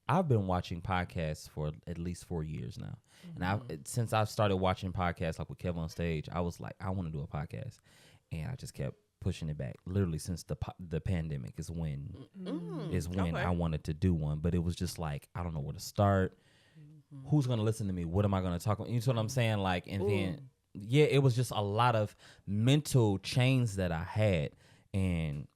I've been watching podcasts for at least 4 years now. And since I've started watching podcasts like with Kevin on Stage, I was like, I want to do a podcast. And I just kept pushing it back. Literally since the pandemic is when I wanted to do one. But it was just like, I don't know where to start. Who's going to listen to me? What am I going to talk about? You know what I'm saying? Like, and then, it was just a lot of mental chains that I had. And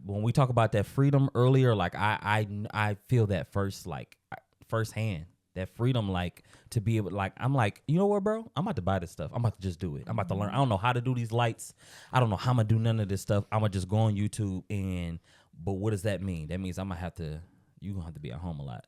when we talk about that freedom earlier, like I feel that firsthand, that freedom, like to be able, like, I'm like, you know what, bro? I'm about to buy this stuff. I'm about to just do it. I'm about to learn. I don't know how to do these lights. I don't know how I'm gonna do none of this stuff. I'm gonna just go on YouTube but what does that mean? That means you're gonna have to be at home a lot.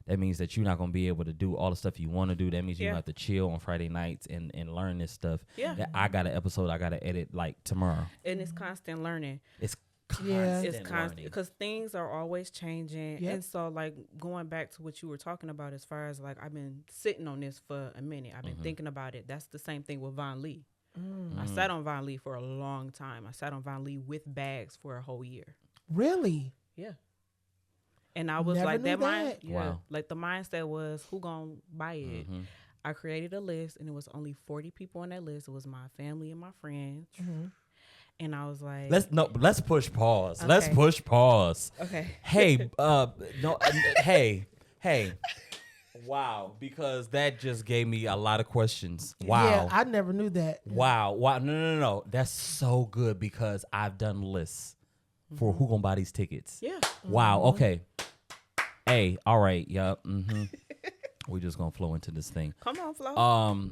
That means that you're not going to be able to do all the stuff you want to do. That means you're going to have to chill on Friday nights and learn this stuff. Yeah. That I got an episode I got to edit like tomorrow. And it's constant learning. It's constant because things are always changing. Yep. And so like going back to what you were talking about as far as like I've been sitting on this for a minute. I've been thinking about it. That's the same thing with Von Lee. I sat on Von Lee for a long time. I sat on Von Lee with bags for a whole year. Really? Yeah. And I was like, wow. Like the mindset was, who gonna buy it? I created a list, and it was only 40 people on that list. It was my family and my friends. And I was like, let's push pause. Okay. Let's push pause. Okay. Hey, hey. Wow, because that just gave me a lot of questions. Wow. Yeah, I never knew that. Wow. No. That's so good because I've done lists for who gonna buy these tickets. Yeah. Wow. Okay. Hey. All right. Yup. We're just gonna flow into this thing. Come on, Flo.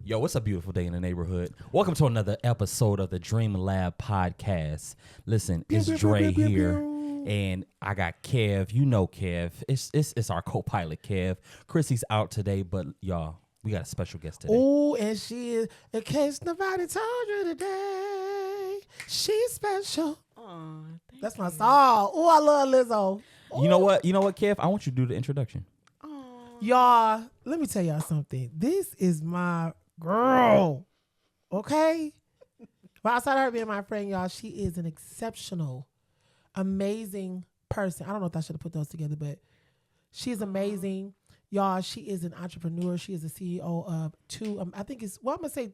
Yo, it's a beautiful day in the neighborhood. Welcome to another episode of the Dream Lab podcast. Listen, it's Dre here, and I got Kev. You know Kev. It's our co-pilot Kev. Chrissy's out today, but y'all, we got a special guest today. Oh, and she is. In case nobody told you today, she's special. That's my song. Oh, I love Lizzo. Ooh. You know what, Kev? I want you to do the introduction. Y'all, let me tell y'all something. This is my girl. Okay? But outside of her being my friend, y'all, she is an exceptional, amazing person. I don't know if I should have put those together, but she's amazing. Y'all, she is an entrepreneur. She is the CEO of two, I'm going to say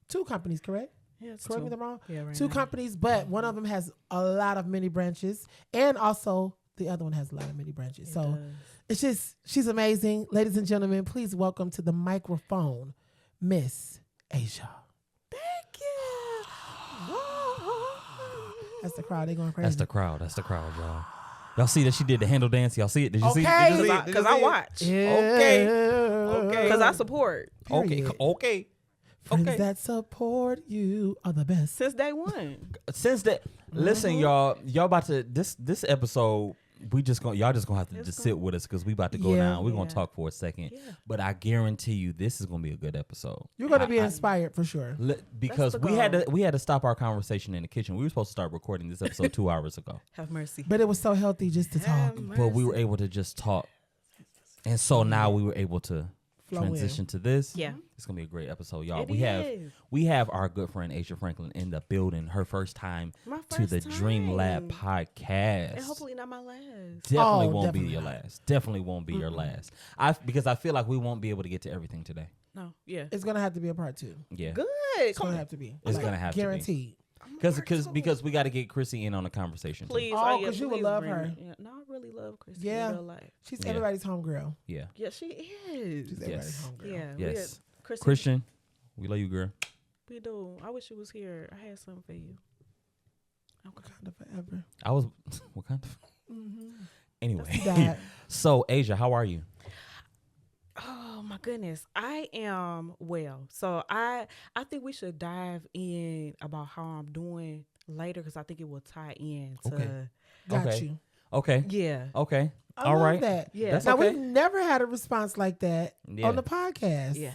2 companies, correct? Yeah, it's correct me 2. if I'm wrong. Yeah, right 2 now. companies, but one of them has a lot of many branches, and also the other one has a lot of many branches. It's just, she's amazing. Ladies and gentlemen, please welcome to the microphone, Miss Asia. Thank you. That's the crowd. They going crazy. That's the crowd, y'all. Y'all see that she did the handle dance? Y'all see it? Did you see it? Okay. Because I watch. Okay. Because I support. Period. Okay. Friends that support you are the best. Since day one. Listen, y'all about to this episode. Y'all just gonna have to just sit with us because we about to go down. We're gonna talk for a second, but I guarantee you this is gonna be a good episode. You're gonna be inspired for sure. Because we had to stop our conversation in the kitchen. We were supposed to start recording this episode 2 hours ago. Have mercy. But it was so healthy just to talk. But we were able to just talk, and so now we were able to transition to this. Yeah, it's gonna be a great episode, y'all. We have our good friend Asia Franklin in the building. Her first time to the Dream Lab podcast, and hopefully not my last. Definitely won't be your last. Definitely won't be your last. Because I feel like we won't be able to get to everything today. No, yeah, it's gonna have to be a part 2. Yeah, good. It's gonna have to be. It's gonna have guaranteed. Because we got to get Chrissy in on the conversation. Please, because you would love her. Yeah. No, I really love Chrissy. Yeah, in real life. She's everybody's homegirl. Yeah, she is. She's everybody's homegirl. Yeah, yes. Christian, we love you, girl. We do. I wish you was here. I had something for you. Wakanda forever. I was Wakanda. Anyway, so Asia, how are you? Oh my goodness, I am well. So I think we should dive in about how I'm doing later because I think it will tie in to. Got you. Okay. Yeah. Okay. I love that. Yeah. That's now okay. we've never had a response like that on the podcast. Yeah.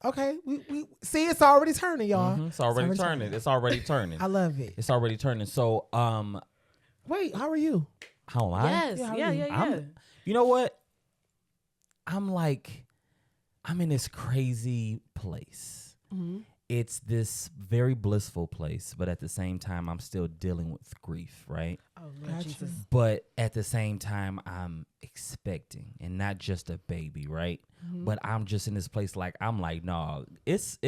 Okay. We see it's already turning, y'all. It's already turning. It's already turning. I love it. It's already turning. So wait, how are you? How am I? Yes. Yeah. You know what? I'm in this crazy place. it's this very blissful place, but at the same time, I'm still dealing with grief, right? Oh, Lord Gotcha. Jesus. But at the same time, I'm expecting, and not just a baby, right? But I'm just in this place like, I'm like, no, it's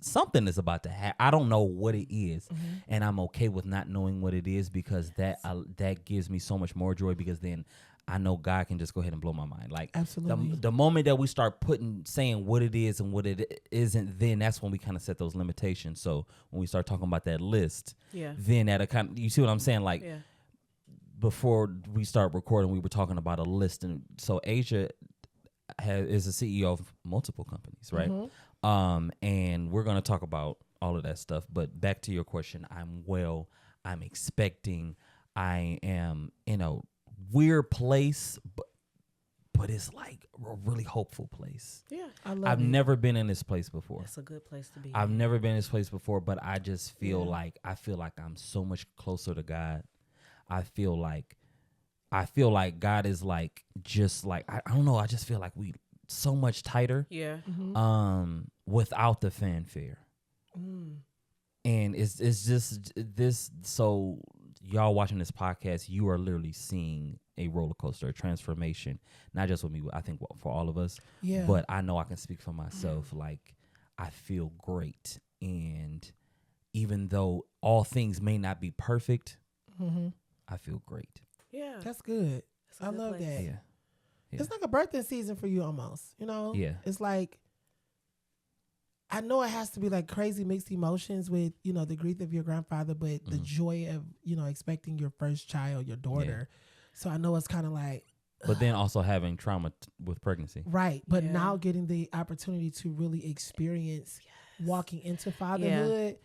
something is about to happen. I don't know what it is, and I'm okay with not knowing what it is, because that gives me so much more joy, because then I know God can just go ahead and blow my mind. Like, Absolutely. the moment that we start saying what it is and what it isn't, then that's when we kind of set those limitations. So when we start talking about that list, then at a kind of, you see what I'm saying? Like, before we start recording, we were talking about a list, and so Asia is a CEO of multiple companies, right? And we're gonna talk about all of that stuff. But back to your question, I'm expecting, I am in a weird place, but it's like a really hopeful place. Yeah, I've never been in this place before. It's a good place to be. I've never been in this place before, but I just feel like I'm so much closer to God. I feel like God is like, just like, I don't know. I just feel like we so much tighter. Yeah. Without the fanfare. And it's just this. So y'all watching this podcast, you are literally seeing a roller coaster, a transformation, not just with me, I think for all of us. Yeah. But I know I can speak for myself. Like, I feel great. And even though all things may not be perfect, I feel great. Yeah. That's good. I good love place. that. Yeah. It's like a birthday season for you almost, you know? Yeah. It's like, I know it has to be like crazy mixed emotions with, you know, the grief of your grandfather, but the joy of, you know, expecting your first child, your daughter. So I know it's kind of like. But then also having trauma with pregnancy. Right. But now getting the opportunity to really experience walking into fatherhood.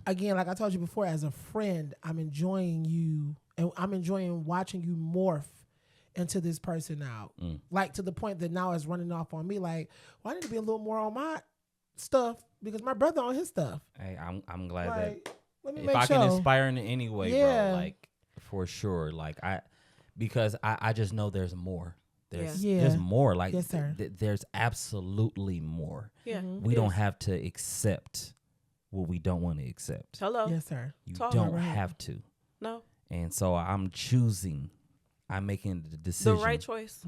Again, like I told you before, as a friend, I'm enjoying you, and I'm enjoying watching you morph into this person now. Like, to the point that now it's running off on me. Like, well, I need to be a little more on my stuff, because my brother on his stuff. Hey, I'm glad Like, that let me if make I sure. can inspire in any way, bro, like, for sure. Like, because I just know there's more. There's more. Like, Yes, sir. There's absolutely more. Yeah. We don't have to accept what we don't want to accept. Hello. Yes, sir. You Talk. don't Right. have to. No. And so I'm making the decision. The right choice.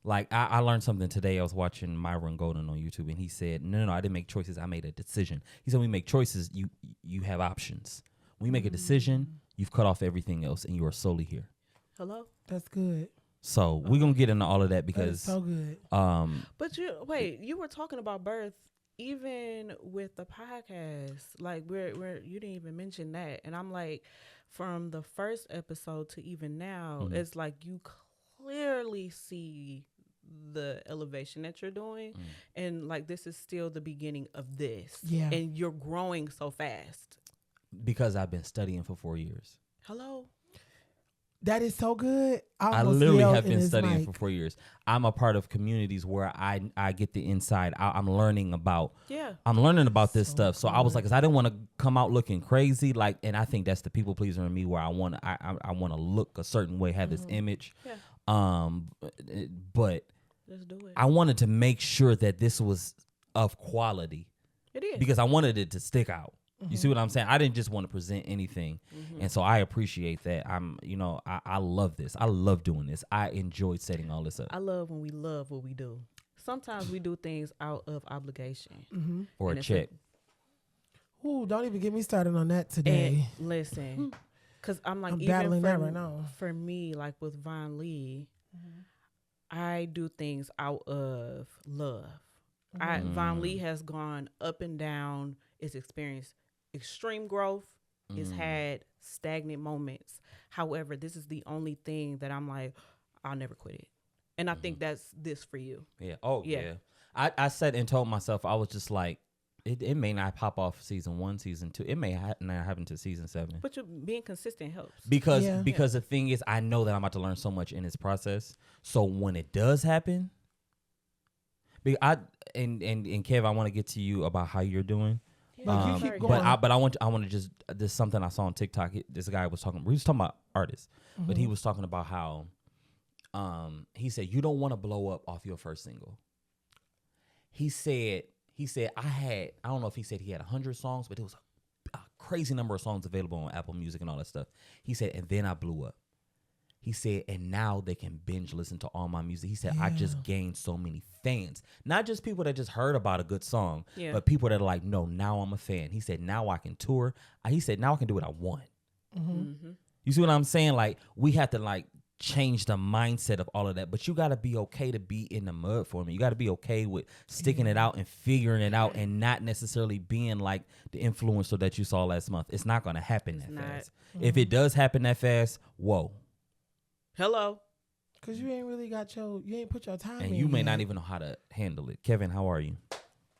Like, I learned something today. I was watching Myron Golden on YouTube, and he said, no, I didn't make choices. I made a decision. He said, when we make choices, you have options. When you make a decision, you've cut off everything else, and you are solely here. Hello. That's good. So we're going to get into all of that, because That is so good. But you were talking about birth even with the podcast. Like, we're you didn't even mention that. And I'm like, from the first episode to even now, it's like you clearly see the elevation that you're doing, and like, this is still the beginning of this. And you're growing so fast because I've been studying for 4 years. Hello. That is so good. I literally have been studying for 4 years. I'm a part of communities where I get the inside. I'm learning about this stuff. So I was like, 'cause I didn't want to come out looking crazy. Like, and I think that's the people pleaser in me, where I want to look a certain way, have this image. But let's do it. I wanted to make sure that this was of quality. It is, because I wanted it to stick out. You see what I'm saying? I didn't just want to present anything. And so I appreciate that. I love this. I love doing this. I enjoyed setting all this up. I love when we love what we do. Sometimes we do things out of obligation. Or and a check. Ooh, don't even get me started on that today. And listen, because I'm like, I'm even battling that right now. For me, like with Von Lee, I do things out of love. Von Lee has gone up and down. It's experienced extreme growth. It's had stagnant moments. However, this is the only thing that I'm like, I'll never quit it. And I think that's this for you. Yeah. Oh, yeah. I said and told myself, I was just like, it may not pop off season 1, season 2. It may not happen to season 7. But you being consistent helps. Because the thing is, I know that I'm about to learn so much in this process. So when it does happen, and Kev, I want to get to you about how you're doing. You keep going. But I want to just, there's something I saw on TikTok. This guy was talking about artists, but he was talking about how he said, you don't want to blow up off your first single. He said he said I don't know if he said he had 100 songs, but it was a crazy number of songs available on Apple Music and all that stuff. He said, and then I blew up. He said, and now they can binge listen to all my music. He said, I just gained so many fans. Not just people that just heard about a good song, but people that are like, no, now I'm a fan. He said, now I can tour. He said, now I can do what I want. You see what I'm saying? Like, we have to, like, change the mindset of all of that. But you got to be okay to be in the mud for me. You got to be okay with sticking it out and figuring it out and not necessarily being like the influencer that you saw last month. It's not going to happen that fast. If it does happen that fast, whoa. Hello. Because you ain't really got you ain't put your time in. And you may not even know how to handle it. Kevin, how are you?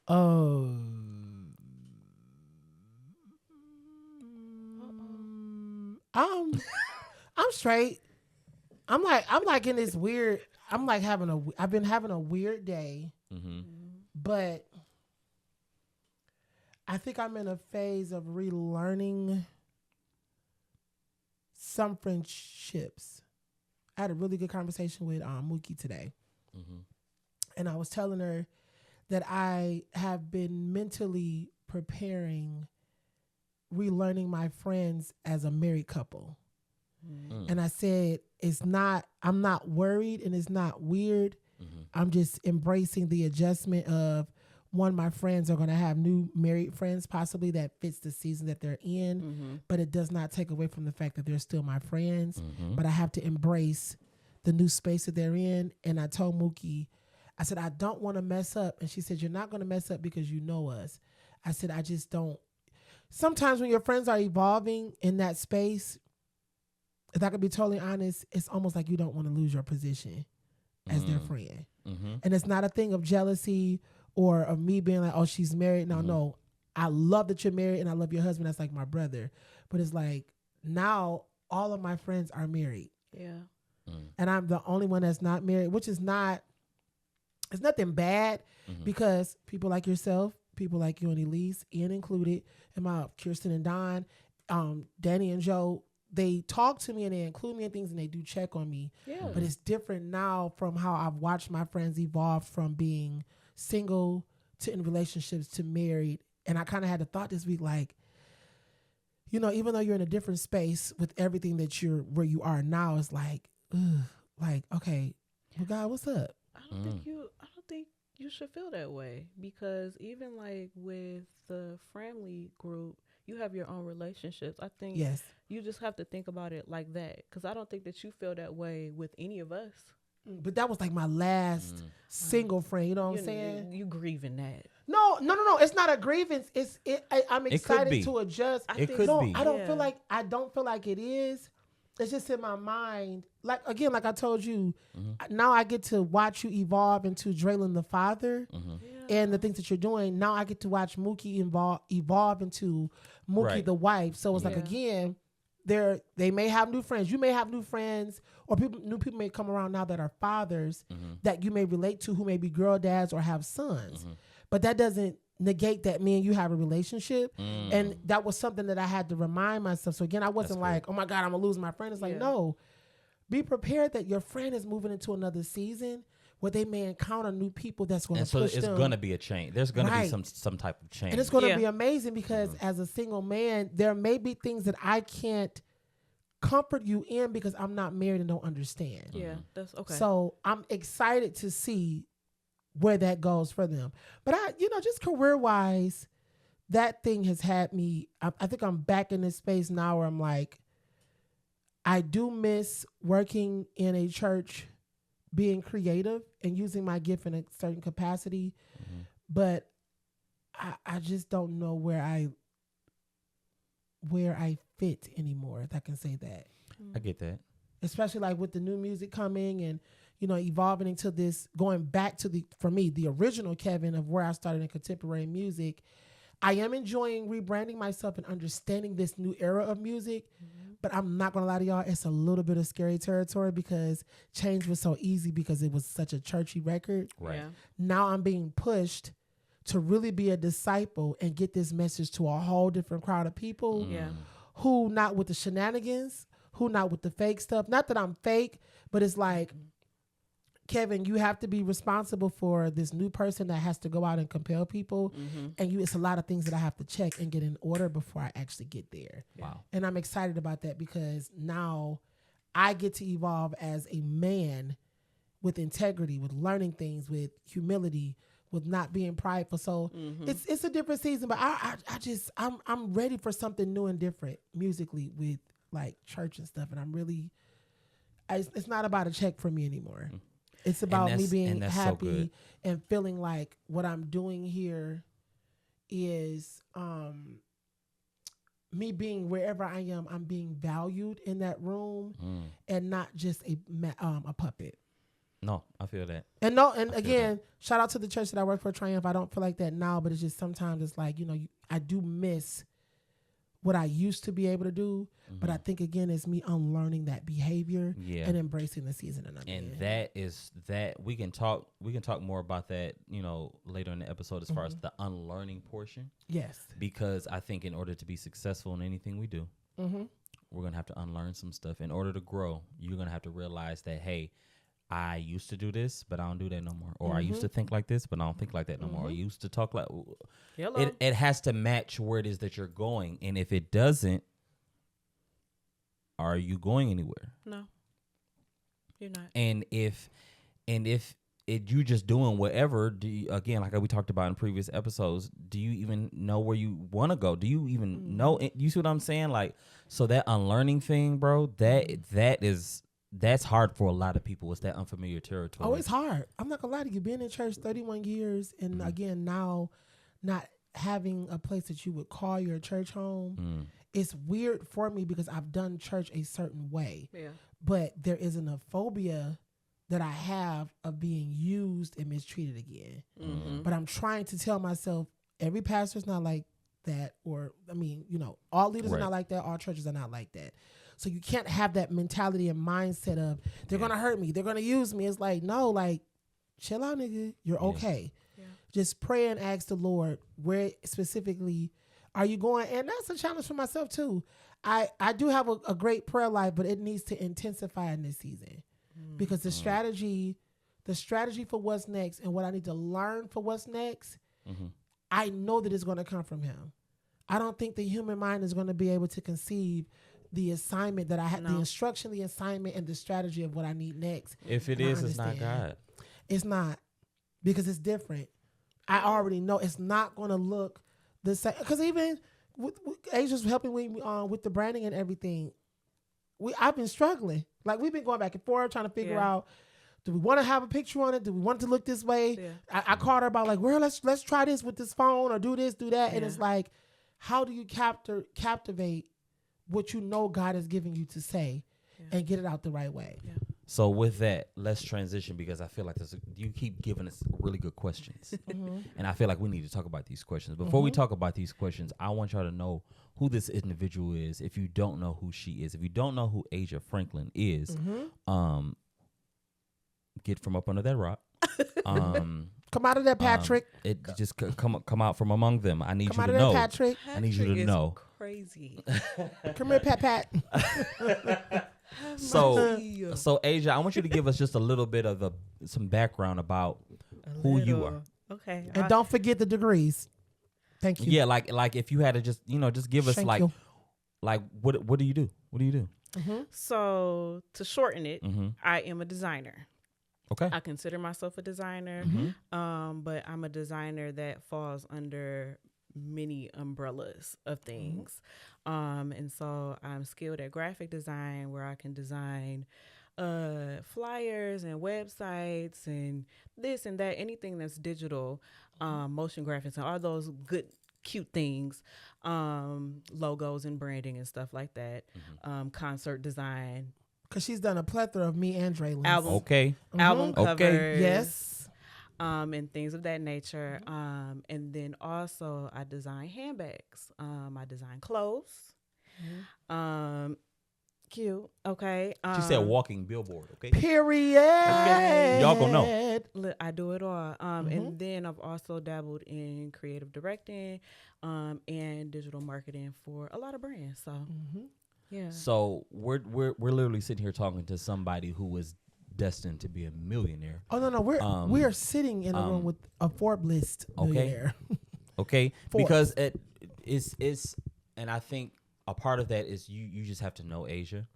Oh. I'm straight. I'm like in this weird, I've been having a weird day, but I think I'm in a phase of relearning some friendships. I had a really good conversation with Mookie today. And I was telling her that I have been mentally preparing, relearning my friends as a married couple. And I said, I'm not worried and it's not weird. I'm just embracing the adjustment of, one, my friends are going to have new married friends, possibly that fits the season that they're in, but it does not take away from the fact that they're still my friends. But I have to embrace the new space that they're in. And I told Mookie, I said, I don't want to mess up. And she said, you're not going to mess up because you know us. I said, I just don't. Sometimes when your friends are evolving in that space, if I could be totally honest, it's almost like you don't want to lose your position as their friend. And it's not a thing of jealousy or of me being like, oh, she's married. No. I love that you're married and I love your husband. That's like my brother. But it's like now all of my friends are married. Yeah. And I'm the only one that's not married, which is it's nothing bad because people like yourself, people like you and Elise, Ian included, and my Kirsten and Don, Danny and Joe, they talk to me and they include me in things and they do check on me. Yeah. But it's different now from how I've watched my friends evolve from being single to in relationships to married. And I kind of had a thought this week, like, you know, even though you're in a different space with everything that where you are now, it's like, okay, well, God, what's up? I don't think you should feel that way, because even like with the family group, you have your own relationships. I think you just have to think about it like that, because I don't think that you feel that way with any of us. But that was like my last single friend. You know what I'm saying? You grieving that? No. It's not a grievance. I'm excited to adjust. It could be. I don't feel like it is. It's just in my mind. Like I told you, now I get to watch you evolve into Draylon the father and the things that you're doing. Now I get to watch Mookie evolve into Mookie the wife. So it's like, again, they may have new friends. You may have new friends, or new people may come around now that are fathers that you may relate to, who may be girl dads or have sons. But that doesn't negate that me and you have a relationship. And that was something that I had to remind myself. So again, I wasn't like, oh my God, I'm gonna lose my friend. It's like, no, be prepared that your friend is moving into another season where they may encounter new people that's going to push them. It's going to be a change. There's going to be some type of change. And it's going to be amazing, because as a single man, there may be things that I can't comfort you in because I'm not married and don't understand. Yeah, that's okay. So I'm excited to see where that goes for them. But just career-wise, that thing has had me, I think I'm back in this space now where I'm like, I do miss working in a church, being creative and using my gift in a certain capacity. But I just don't know where I fit anymore, if I can say that. I get that. Especially like with the new music coming and, evolving into this, going back to for me, the original Kevin of where I started in contemporary music. I am enjoying rebranding myself and understanding this new era of music. But I'm not going to lie to y'all, it's a little bit of scary territory because change was so easy because it was such a churchy record. Right. Yeah. Now I'm being pushed to really be a disciple and get this message to a whole different crowd of people who not with the shenanigans, who not with the fake stuff. Not that I'm fake, but it's like, Kevin, you have to be responsible for this new person that has to go out and compel people. And it's a lot of things that I have to check and get in order before I actually get there. Wow. And I'm excited about that because now I get to evolve as a man with integrity, with learning things, with humility, with not being prideful. So it's a different season, but I'm ready for something new and different musically with like church and stuff. And I'm really, it's not about a check for me anymore. It's about me being happy and feeling like what I'm doing here is me being wherever I am, I'm being valued in that room and not just a puppet. No, I feel that. And again, shout out to the church that I work for, Triumph. I don't feel like that now, but it's just sometimes it's like, I do miss what I used to be able to do. But I think, again, it's me unlearning that behavior and embracing the season. And we can talk more about that, later in the episode as far as the unlearning portion. Yes. Because I think in order to be successful in anything we do, we're going to have to unlearn some stuff. In order to grow, you're going to have to realize that, hey, I used to do this, but I don't do that no more. Or I used to think like this, but I don't think like that no more. Or I used to talk like... It has to match where it is that you're going. And if it doesn't, are you going anywhere? No, you're not. And if you just doing whatever, do you, again, like we talked about in previous episodes, do you even know where you want to go? Do you even know? You see what I'm saying? Like, so that unlearning thing, bro, that's hard for a lot of people. It's that unfamiliar territory. Oh, it's hard. I'm not gonna lie to you. Being in church 31 years, and again now, not having a place that you would call your church home, it's weird for me because I've done church a certain way. Yeah. But there isn't a phobia that I have of being used and mistreated again. But I'm trying to tell myself every pastor's not like that, or all leaders are not like that. All churches are not like that. So you can't have that mentality and mindset of they're going to hurt me. They're going to use me. It's like, no, like, chill out, nigga. You're okay. Yeah. Just pray and ask the Lord, where specifically are you going? And that's a challenge for myself too. I do have a great prayer life, but it needs to intensify in this season because the strategy for what's next and what I need to learn for what's next, I know that it's going to come from him. I don't think the human mind is going to be able to conceive the assignment that I had, the instruction, the assignment, and the strategy of what I need next. If it is, it's not God. It's not, because it's different. I already know it's not going to look the same. Because even with Asia's helping me with the branding and everything, I've been struggling. Like, we've been going back and forth trying to figure out, do we want to have a picture on it? Do we want it to look this way? Yeah. I called her about like, well, let's try this with this phone or do this, do that. Yeah. And it's like, how do you captivate what you know God is giving you to say and get it out the right way? Yeah. So with that, let's transition, because I feel like you keep giving us really good questions. And I feel like we need to talk about these questions. Before we talk about these questions, I want y'all to know who this individual is. If you don't know who she is, if you don't know who Asia Franklin is, get from up under that rock. Come out of there, Patrick. Just come out from among them. I need come you to know. Patrick. I need you to know. Crazy. Come here, Pat. So Asia, I want you to give us just a little bit of some background about who you are. Okay. And don't forget the degrees. Thank you. Yeah, like if you had to just give us like what do you do? What do you do? So to shorten it, I am a designer. Okay. I consider myself a designer, but I'm a designer that falls under many umbrellas of things. And so I'm skilled at graphic design, where I can design flyers and websites and this and that, anything that's digital, motion graphics and all those good, cute things, logos and branding and stuff like that, concert design. Because she's done a plethora of me and Draylon. Album covers. Yes. And things of that nature. And then also I design handbags. I design clothes. Cute. Okay. She said walking billboard. Okay. Period. Okay. Y'all gonna know. Look, I do it all. And then I've also dabbled in creative directing, and digital marketing for a lot of brands. So. Yeah. So we're literally sitting here talking to somebody who was destined to be a millionaire. Oh no, we are sitting in a room with a Forbes millionaire. Okay, Forbes. because it is, and I think a part of that is you just have to know Asia.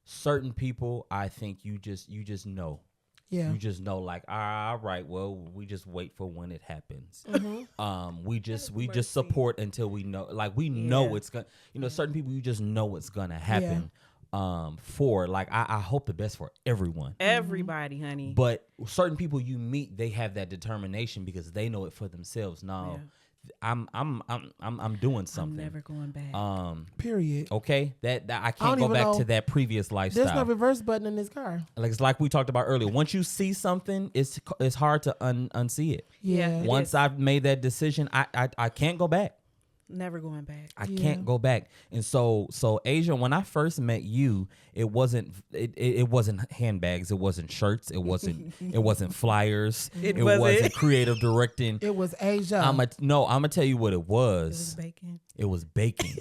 Certain people, I think you just know. Yeah. You just know, like, all right, well, we just wait for when it happens. We just support until we know, like, we know it's gonna, certain people, you just know it's gonna happen. For, like, I hope the best for everyone. Everybody, honey. But certain people you meet, they have that determination because they know it for themselves. No, I'm doing something. I'm never going back. Period. Okay, that I can't go back to that previous lifestyle. There's no reverse button in this car. Like, it's like we talked about earlier. Once you see something, it's hard to unsee it. Yeah. Once I've made that decision, I can't go back. Never going back. I can't go back. And so Asia, when I first met you, it wasn't handbags, it wasn't shirts, it wasn't flyers, it wasn't creative directing. It was Asia. I'm gonna tell you what it was. It was baking. It was baking.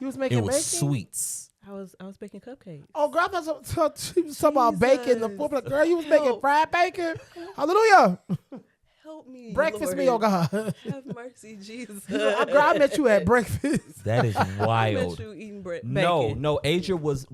You was making it was bacon? sweets. I was baking cupcakes. Oh, girl, I thought she was talking about bacon. The food, girl, you was making fried bacon. Hallelujah. Help me, Breakfast Lord. meal, God. Have mercy, Jesus. Girl, I met you at breakfast. That is wild. I met you eating bacon. No, Asia was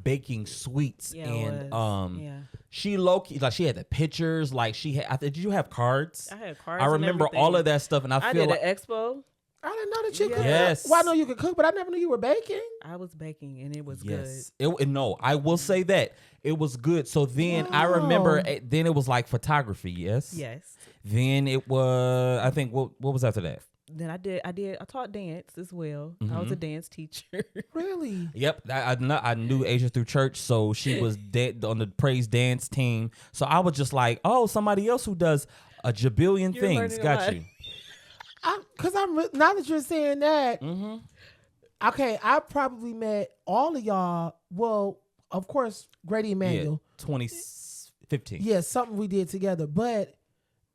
baking sweets, and she low-key, like, she had the pictures, like, she had. Did you have cards? I had cards. I remember and all of that stuff, and I feel did like an expo. I didn't know that you could. Yes. Well, I know you could cook, but I never knew you were baking. I was baking, and it was yes. good. No, I will say that it was good. So then I remember. Then it was like photography. Yes. Yes. Then it was. I think what was after that? Then I taught dance as well. I was a dance teacher. Really? Yep, I knew Asia through church, so she was on the praise dance team. So I was just like, oh, somebody else who does a jabillion You're things. learning a Got lot. you. Because now that you're saying that, okay, I probably met all of y'all. Well, of course, Grady Emmanuel. 2015. Yeah, something we did together, but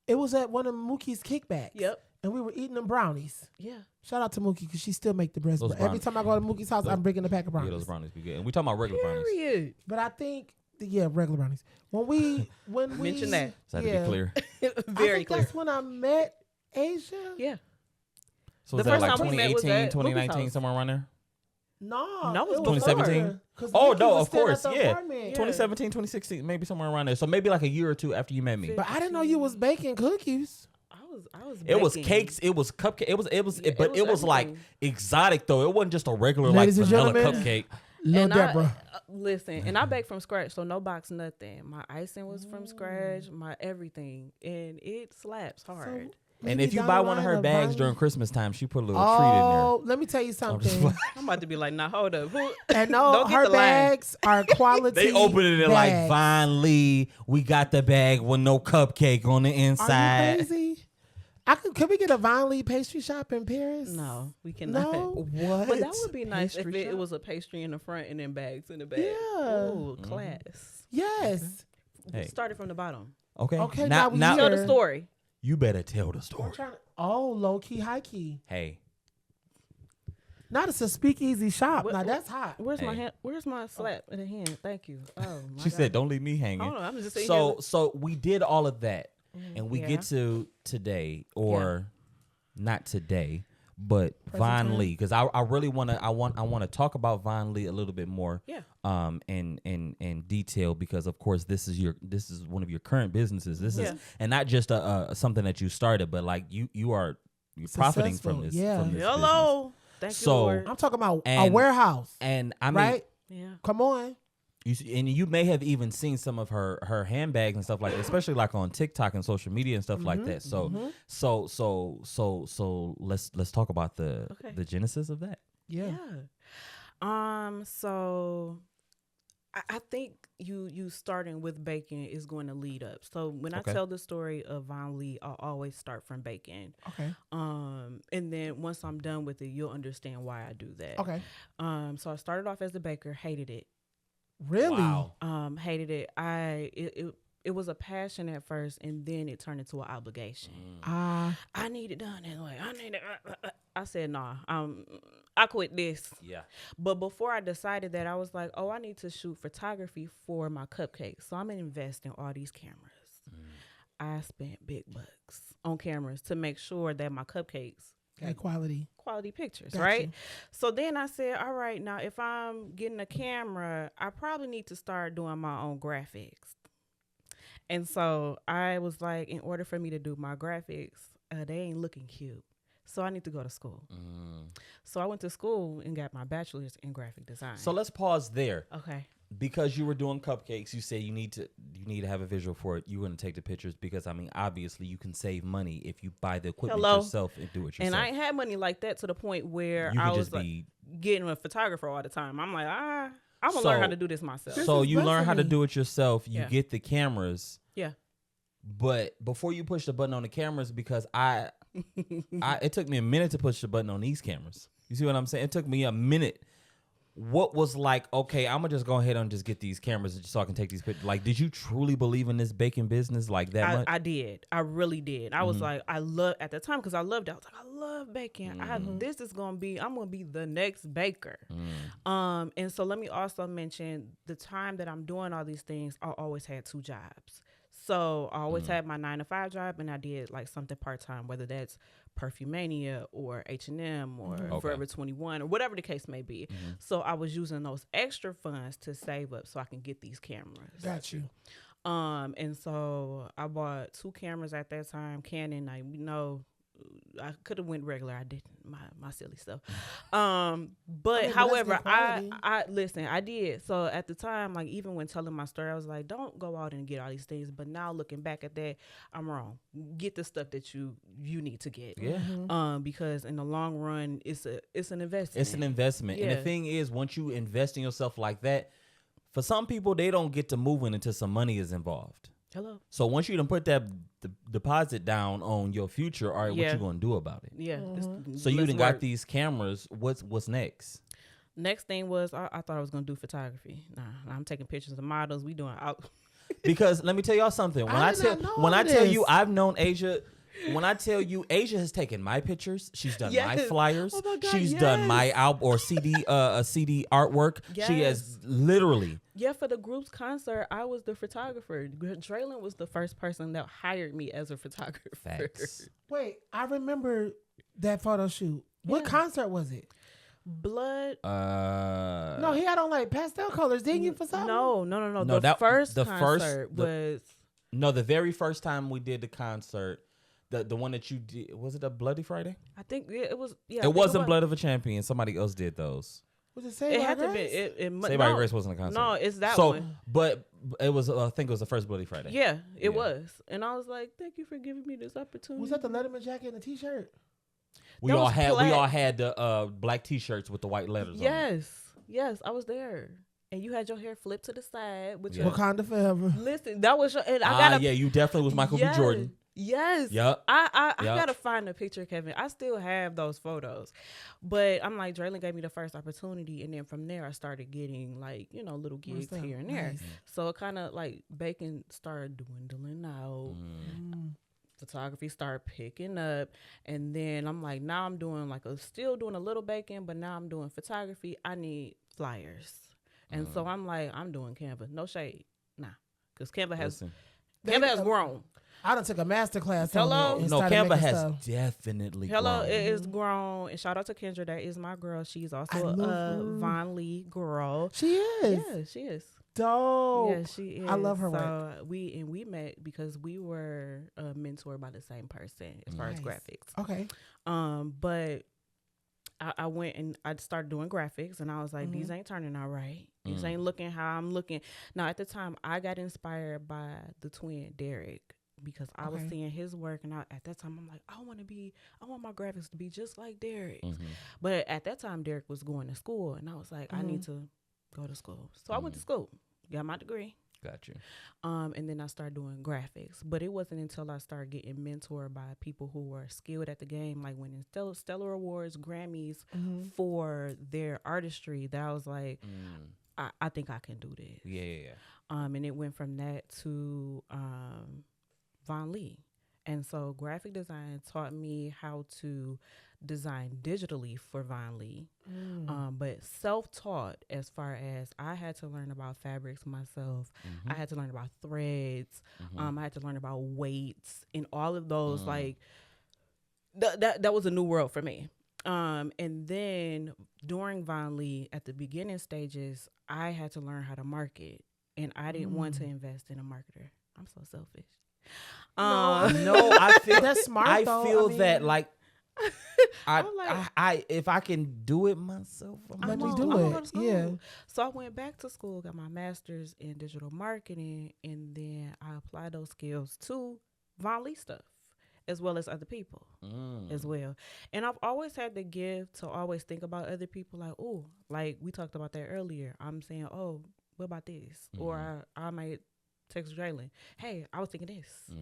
it was at one of Mookie's kickbacks. Yep. And we were eating them brownies. Yeah. Shout out to Mookie because she still make the best. Those Every time I go to Mookie's house, I'm bringing a pack of Yeah, brownies. those brownies be good. And we talking about regular brownies. Period. But I think, regular brownies. When we Mention that. So that to be clear. Very I think clear. that's when I met Asia. Yeah. So was The that first like time we met was 2018, at 2019, Mookie's somewhere around there? No, it was 2017? before, Oh, Mookie no, was of still at course, the yeah. apartment. 2017, 2016, maybe somewhere around there. So maybe like a year or two after you met me. But I didn't know you was baking cookies. I was It was baking. cakes, it was cupcake, it was it it was was like everything. exotic though. It wasn't just a regular Ladies like and vanilla gentlemen. cupcake. Lil And Deborah. Listen, and I baked from scratch, so no box, nothing. My icing was from scratch, my everything, and it slaps hard. And Maybe if you down buy the one of line her a bags Vine- during Christmas time, she put a little Oh, let me tell you something. I'm about to be like, nah, hold up. Who? And no, Don't get her the line. bags are quality. treat in there. They opened it like bags. Vine Lee. We got the bag with no cupcake on the Are inside. you crazy? Could we get a Vine Lee pastry shop in Paris? No, we cannot. No? What? But that would be nice if Pastry it shop? was a pastry in the front and then bags in the back. Yeah. Ooh, class. Yes. Hey. Started from the bottom. Okay. Okay, Now, now we now here. Tell the story. you better tell the story. Oh, low key, high key. Hey, Not it's a speakeasy shop. What- Now that's hot. Where's my Hey. hand? Where's my slap in the hand? Thank you. Oh, my she God. said, "Don't leave me hanging." Hold on, I'm just saying. So we did all of that, and we Yeah. get to today, or not today, but Present Vine time. Lee, because I really want to talk about Vine Lee a little bit more, Yeah. in detail, because of course this is one of your current businesses. This Yeah. is, and not just something that you started, but like you're profiting from Successful, this. yeah. From this Hello. Thank you, So- Lord. I'm talking about a And- warehouse. and I mean, right? Yeah. Come on. you may have even seen some of her handbags and stuff like that, especially like on TikTok and social media and stuff like that. So so let's talk about the genesis of that. Yeah. So I think you starting with baking is going to lead up. So when I tell the story of Vine Lee, I'll always start from baking. Okay. And then once I'm done with it, you'll understand why I do that. Okay. So I started off as a baker, hated it. Really? Wow. Hated it. It was a passion at first, and then it turned into an obligation. I need it done anyway. I need it. I said, nah, I quit this. Yeah. But before I decided that, I was like, oh, I need to shoot photography for my cupcakes. So I'm going to invest in all these cameras. I spent big bucks on cameras to make sure that my cupcakes got quality pictures, got right? you. So then I said, all right, now if I'm getting a camera, I probably need to start doing my own graphics. And so I was like, in order for me to do my graphics, they ain't looking cute. So I need to go to school. So I went to school and got my bachelor's in graphic design. So let's pause there. Okay. Because you were doing cupcakes, you say you need to have a visual for it. You're going to take the pictures because, I mean, obviously you can save money if you buy the equipment yourself and do it yourself. And I ain't had money like that to the point where you I can was just like getting a photographer all the time. I'm like, I'm going to learn how to do this myself. So you learn how to do it yourself. You get the cameras. Yeah. But before you push the button on the cameras, because it took me a minute to push the button on these cameras. You see what I'm saying? It took me a minute. What was like, okay, I'm going to just go ahead and just get these cameras so I can take these pictures. Like, did you truly believe in this baking business like that much? I did. I really did. I was like, at the time, because I loved it. I was like, I love baking. This is going to be, I'm going to be the next baker. And so let me also mention the time that I'm doing all these things, I always had 2 jobs. So I always had my 9-to-5 job, and I did like something part-time, whether that's Perfumania or H&M or Forever 21 or whatever the case may be. So I was using those extra funds to save up so I can get these cameras. Got you. And so I bought 2 cameras at that time. Canon, I could have went regular. I didn't. My silly stuff. But however, I listen. I did. So at the time, like even when telling my story, I was like, don't go out and get all these things. But now looking back at that, I'm wrong. Get the stuff that you need to get. Yeah. Because in the long run, it's an investment. It's an investment. Yeah. And the thing is, once you invest in yourself like that, for some people, they don't get to moving until some money is involved. Hello. So once you done put that deposit down on your future, all right, what you gonna do about it? Yeah. So you done got these cameras. What's next? Next thing was I thought I was gonna do photography. Nah, I'm taking pictures of models. We doing out. Because let me tell y'all something. When I tell you I've known Asia. When I tell you, Asia has taken my pictures. She's done my flyers. Oh my God, she's done my album or CD CD artwork. Yes. She has literally. Yeah, for the group's concert, I was the photographer. Draylon was the first person that hired me as a photographer. Facts. Wait, I remember that photo shoot. What concert was it? Blood. No, he had on like pastel colors, didn't you, for something? No. No, the first concert was. No, the very first time we did the concert. The one that you did, was it a Bloody Friday? I think it was. Yeah, it wasn't Blood of a Champion. Somebody else did those. Was it Saved by Grace? It Saved by Grace wasn't a concert. No, it's that one. But it was. I think it was the first Bloody Friday. Yeah, it was. And I was like, "Thank you for giving me this opportunity." Was that the Letterman jacket and the T-shirt? We all had the black T-shirts with the white letters. Yes, I was there. And you had your hair flipped to the side with your Wakanda forever. Listen, that was your. And I got. Yeah, you definitely was Michael B. Jordan. Yes. Yep. I gotta find a picture, Kevin. I still have those photos, but I'm like, Draylon gave me the first opportunity, and then from there I started getting like little gigs here and there. Nice. So it kind of like baking started dwindling out. Photography started picking up, and then I'm like, now I'm doing still doing a little baking, but now I'm doing photography. I need flyers, and so I'm like, I'm doing Canva. No shade, because Canva has grown. I done took a master class. Hello? On it no, Canva has definitely grown. It is grown. And shout out to Kendra. That is my girl. She's also a Von Lee girl. She is. Yeah, she is. Dope. Yeah, she is. I love her so work. We met because we were mentored by the same person as far as graphics. Okay. But I went and I started doing graphics, and I was like, these ain't turning out right. These ain't looking how I'm looking. Now, at the time, I got inspired by the twin, Derek. Because I was seeing his work, and at that time I'm like, I want my graphics to be just like Derek. But at that time Derek was going to school, and I was like, I need to go to school. So I went to school, got my degree. Got you. And then I started doing graphics. But it wasn't until I started getting mentored by people who were skilled at the game, like winning Stellar Awards, Grammys for their artistry, that I was like, I think I can do this. Yeah. And it went from that to Von Lee. And so graphic design taught me how to design digitally for Von Lee. But self-taught, as far as I had to learn about fabrics myself. I had to learn about threads. I had to learn about weights and all of those. Like that was a new world for me. And then during Von Lee, at the beginning stages, I had to learn how to market, and I didn't want to invest in a marketer. I'm so selfish. No, I feel that's smart. I though. feel I mean, that like like, I if I can do it myself, let me I'm do gonna go to it. school. Yeah. So I went back to school, got my master's in digital marketing, and then I applied those skills to Von Lee stuff, as well as other people as well. And I've always had the gift to always think about other people. Like, oh, like we talked about that earlier. I'm saying, oh, what about this? Or I might text Jalen, hey, I was thinking this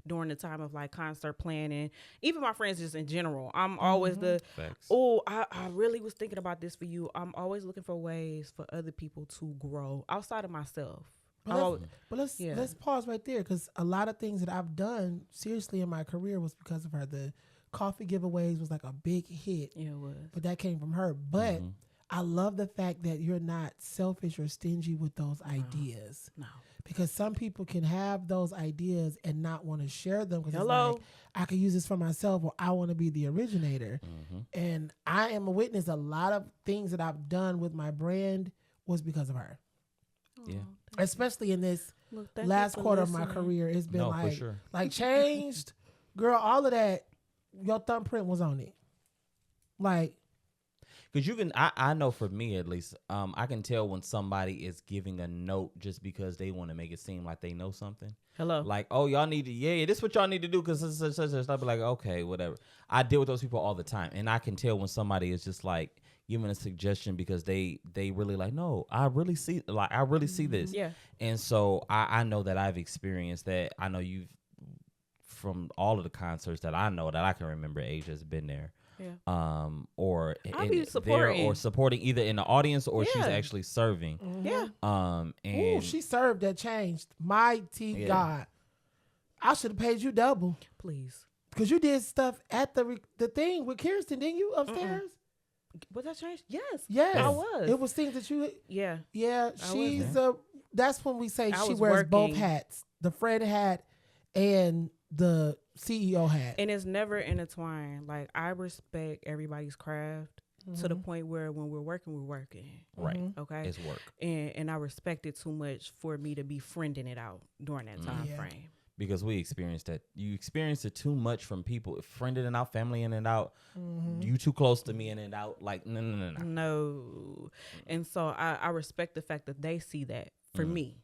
during the time of like concert planning. Even my friends just in general, I'm always I really was thinking about this for you. I'm always looking for ways for other people to grow outside of myself. But let's pause right there, because a lot of things that I've done seriously in my career was because of her. The coffee giveaways was like a big hit. Yeah, it was. But that came from her. But I love the fact that you're not selfish or stingy with those ideas. No. Because some people can have those ideas and not want to share them because it's like, I could use this for myself, or I want to be the originator. And I am a witness. A lot of things that I've done with my brand was because of her. Yeah. Especially in this last quarter of my career. It's been like changed. Girl, all of that, your thumbprint was on it. Like, because you can, I know for me at least, I can tell when somebody is giving a note just because they want to make it seem like they know something. Hello. Like, oh, y'all need to, this is what y'all need to do because I'll be like, okay, whatever. I deal with those people all the time. And I can tell when somebody is just like giving a suggestion because they really like, no, I really see this. Yeah. And so I know that I've experienced that. I know you've, from all of the concerts that I know that I can remember, Asia's been there. Yeah. Or I'll be supporting. or supporting either in the audience or she's actually serving. Yeah. And she served that changed. Mighty God. I should have paid you double. Please. Because you did stuff at the thing with Kirsten, didn't you, upstairs? Was that changed? Yes. Yes. I was. It was things that you... Yeah. Yeah, she's... that's when we say she wears working. both hats. The friend hat and the CEO hat. And it's never intertwined. Like, I respect everybody's craft to the point where when we're working. Right. Okay. It's work. And I respect it too much for me to be friending it out during that time frame. Because we experienced that. You experienced it too much from people, friend in and out, family in and out. You too close to me in and out. Like, no. No. And so I respect the fact that they see that for me.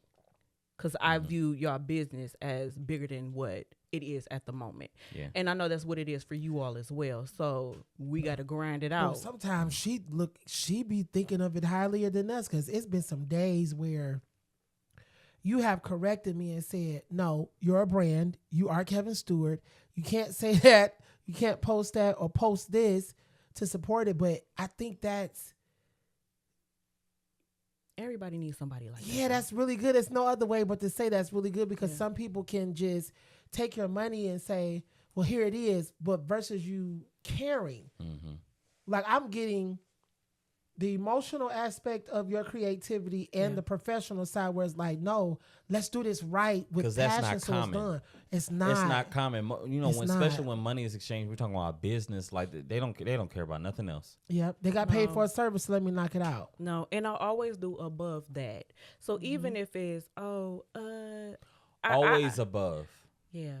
Because I view y'all business as bigger than what it is at the moment. Yeah. And I know that's what it is for you all as well. So we got to grind it out. Well, sometimes she be thinking of it highlier than us, because it's been some days where you have corrected me and said, no, you're a brand. You are Kevin Stewart. You can't say that. You can't post that or post this to support it. But I think that's... Everybody needs somebody like that. Yeah, that's really good. It's no other way but to say that's really good, because some people can just take your money and say, well, here it is. But versus you caring. Like, I'm getting the emotional aspect of your creativity and the professional side, where it's like, no, let's do this right with passion. That's not common. It's not. It's not common. You know, especially when money is exchanged, we're talking about business. Like, they don't care about nothing else. Yep, they got paid for a service. So let me knock it out. No, and I always do above that. So even if it's always above. Yeah,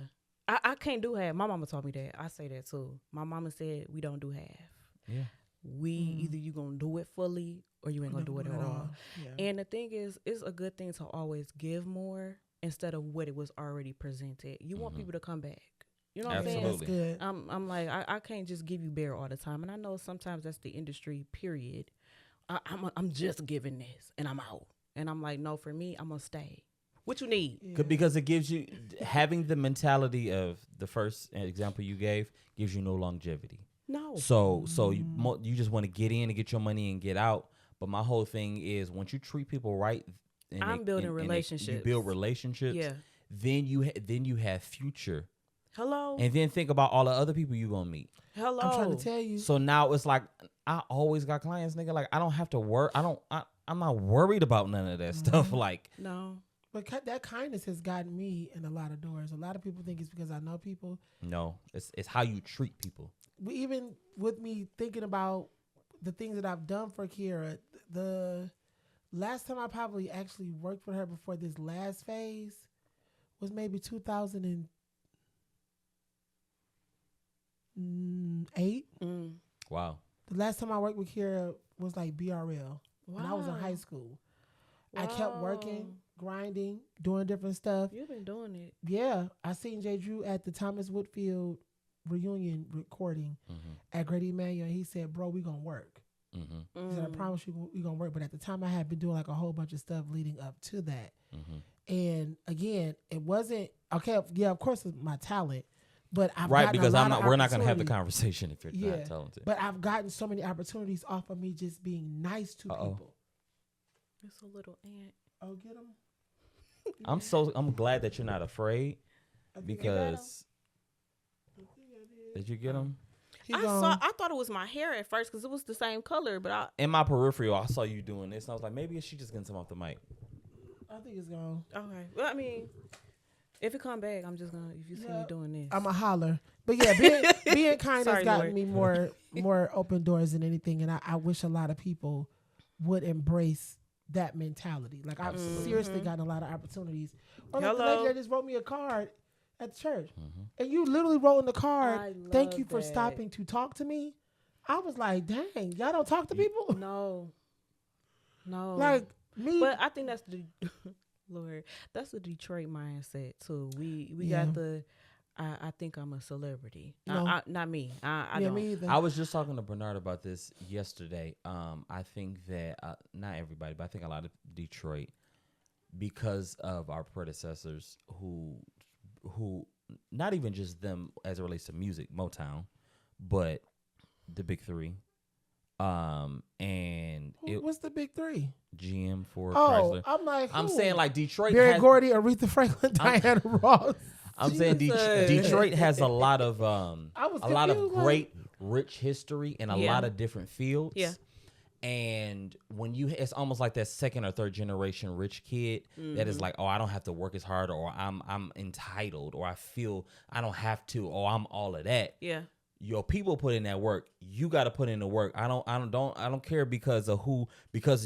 I can't do half. My mama taught me that. I say that too. My mama said we don't do half. Yeah. Either you gonna do it fully or you ain't gonna do it at all. Yeah. And the thing is, it's a good thing to always give more instead of what it was already presented. You want people to come back. You know what I'm saying? That's good. I'm like, I can't just give you bare all the time. And I know sometimes that's the industry, period. I'm just giving this and I'm out. And I'm like, no, for me, I'm gonna stay. What you need? Yeah. Because it gives you, having the mentality of the first example you gave gives you no longevity. No. So you just want to get in and get your money and get out. But my whole thing is, once you treat people right, I'm building relationships. You build relationships. Yeah. Then you have future Hello. And then think about all the other people you gonna meet. Hello. I'm trying to tell you. So now it's like I always got clients, nigga. Like I don't have to work. I'm not worried about none of that stuff. Like no. But that kindness has gotten me in a lot of doors. A lot of people think it's because I know people. no, it's how you treat people. Even with me thinking about the things that I've done for Kiera, the last time I probably actually worked with her before this last phase was maybe 2008. Wow. The last time I worked with Kiera was like BRL when I was in high school. Wow. I kept working, grinding, doing different stuff. You've been doing it. Yeah, I seen J. Drew at the Thomas Woodfield reunion recording at Great Emmanuel. He said, "Bro, we gonna work." He said, "I promise you, we gonna work." But at the time, I had been doing like a whole bunch of stuff leading up to that. And again, it wasn't okay. Yeah, of course, it's my talent, but I've Right, gotten because a lot of we're not gonna have the opportunity. conversation if you're not talented. But I've gotten so many opportunities off of me just being nice to people. It's a little ant. Oh, get him. I'm glad that you're not afraid because did you get him? I thought it was my hair at first because it was the same color, but In my peripheral, I saw you doing this, and I was like, maybe she just getting some off the mic. I think it's gone. Okay. Well, I mean, if it come back, I'm just gonna. If you see me doing this, I'm a holler. But yeah, being kind has gotten me more open doors than anything, and I wish a lot of people would embrace that mentality. Like I've seriously gotten a lot of opportunities. Or like the lady that just wrote me a card at the church, and you literally wrote in the card, "Thank you for stopping to talk to me." I was like, "Dang, y'all don't talk to people." No. Like me, but I think that's the Lord. That's the Detroit mindset too. We got the. I think I'm a celebrity. No. Not me. I don't. Me either. I was just talking to Bernard about this yesterday. I think that not everybody, but I think a lot of Detroit, because of our predecessors who not even just them as it relates to music, Motown, but the big three. And what's the big three? GM, Ford, Oh, Chrysler. I'm saying like Detroit. Barry Gordy, Aretha Franklin, Diana Ross. I'm saying Detroit has a lot of great, rich history in a lot of different fields. Yeah. And when it's almost like that second or third generation rich kid that is like, oh, I don't have to work as hard, or I'm entitled, or I feel I don't have to, or I'm all of that. Yeah. Your people put in that work. You got to put in the work. I don't care because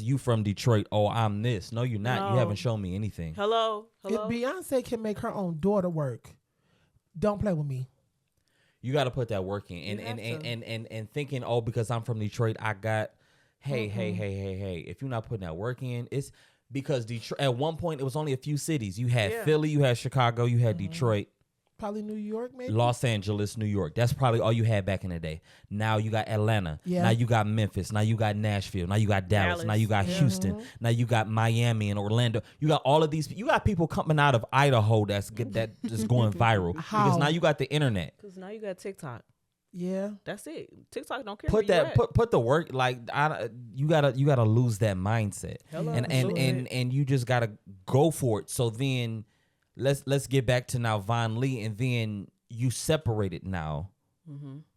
you from Detroit. Oh, I'm this. No, you're not. No. You haven't shown me anything. Hello. If Beyonce can make her own daughter work, don't play with me. You got to put that work in, and thinking, oh, because I'm from Detroit, I got. Hey. If you're not putting that work in, it's because Detroit. At one point, it was only a few cities. You had Philly, you had Chicago, you had Detroit. Probably New York, maybe? Los Angeles, New York. That's probably all you had back in the day. Now you got Atlanta. Yeah. Now you got Memphis. Now you got Nashville. Now you got Dallas. Now you got Houston. Now you got Miami and Orlando. You got all of these. You got people coming out of Idaho that's just going viral. Because now you got the internet. Because now you got TikTok. Yeah. That's it. TikTok don't care. Put the work, like you gotta lose that mindset. Hello. And you just gotta go for it. So then let's get back to now Von Lee, and then you separate it now.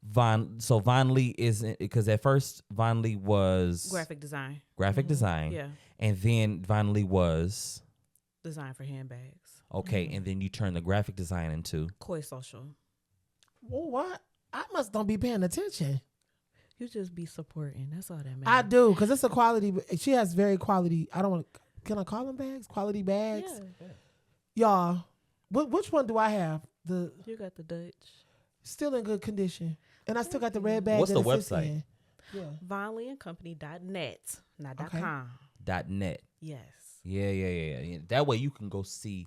Von Lee isn't, because at first Von Lee was graphic design. Yeah. And then Von Lee was design for handbags. Okay, and then you turn the graphic design into Koi Social. Well, what? I must don't be paying attention. You just be supporting. That's all that matters. I do, because it's a quality. She has very quality. I don't want. Can I call them bags? Quality bags. Yeah. Y'all, which one do I have? You got the Dutch. Still in good condition, and I still got the red bag. What's the website? Yeah. VonLeeandCompany.net, not Okay. .com. .net. Yes. Yeah. That way you can go see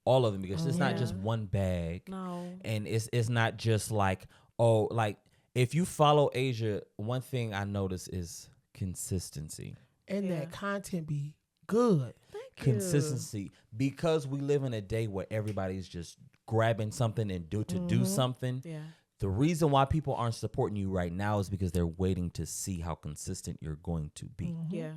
all of them, because it's not just one bag. No. And it's not just like, oh, like if you follow Asia, one thing I notice is consistency. And that content be good. Consistency, because we live in a day where everybody's just grabbing something and do something. Yeah. The reason why people aren't supporting you right now is because they're waiting to see how consistent you're going to be. Yeah.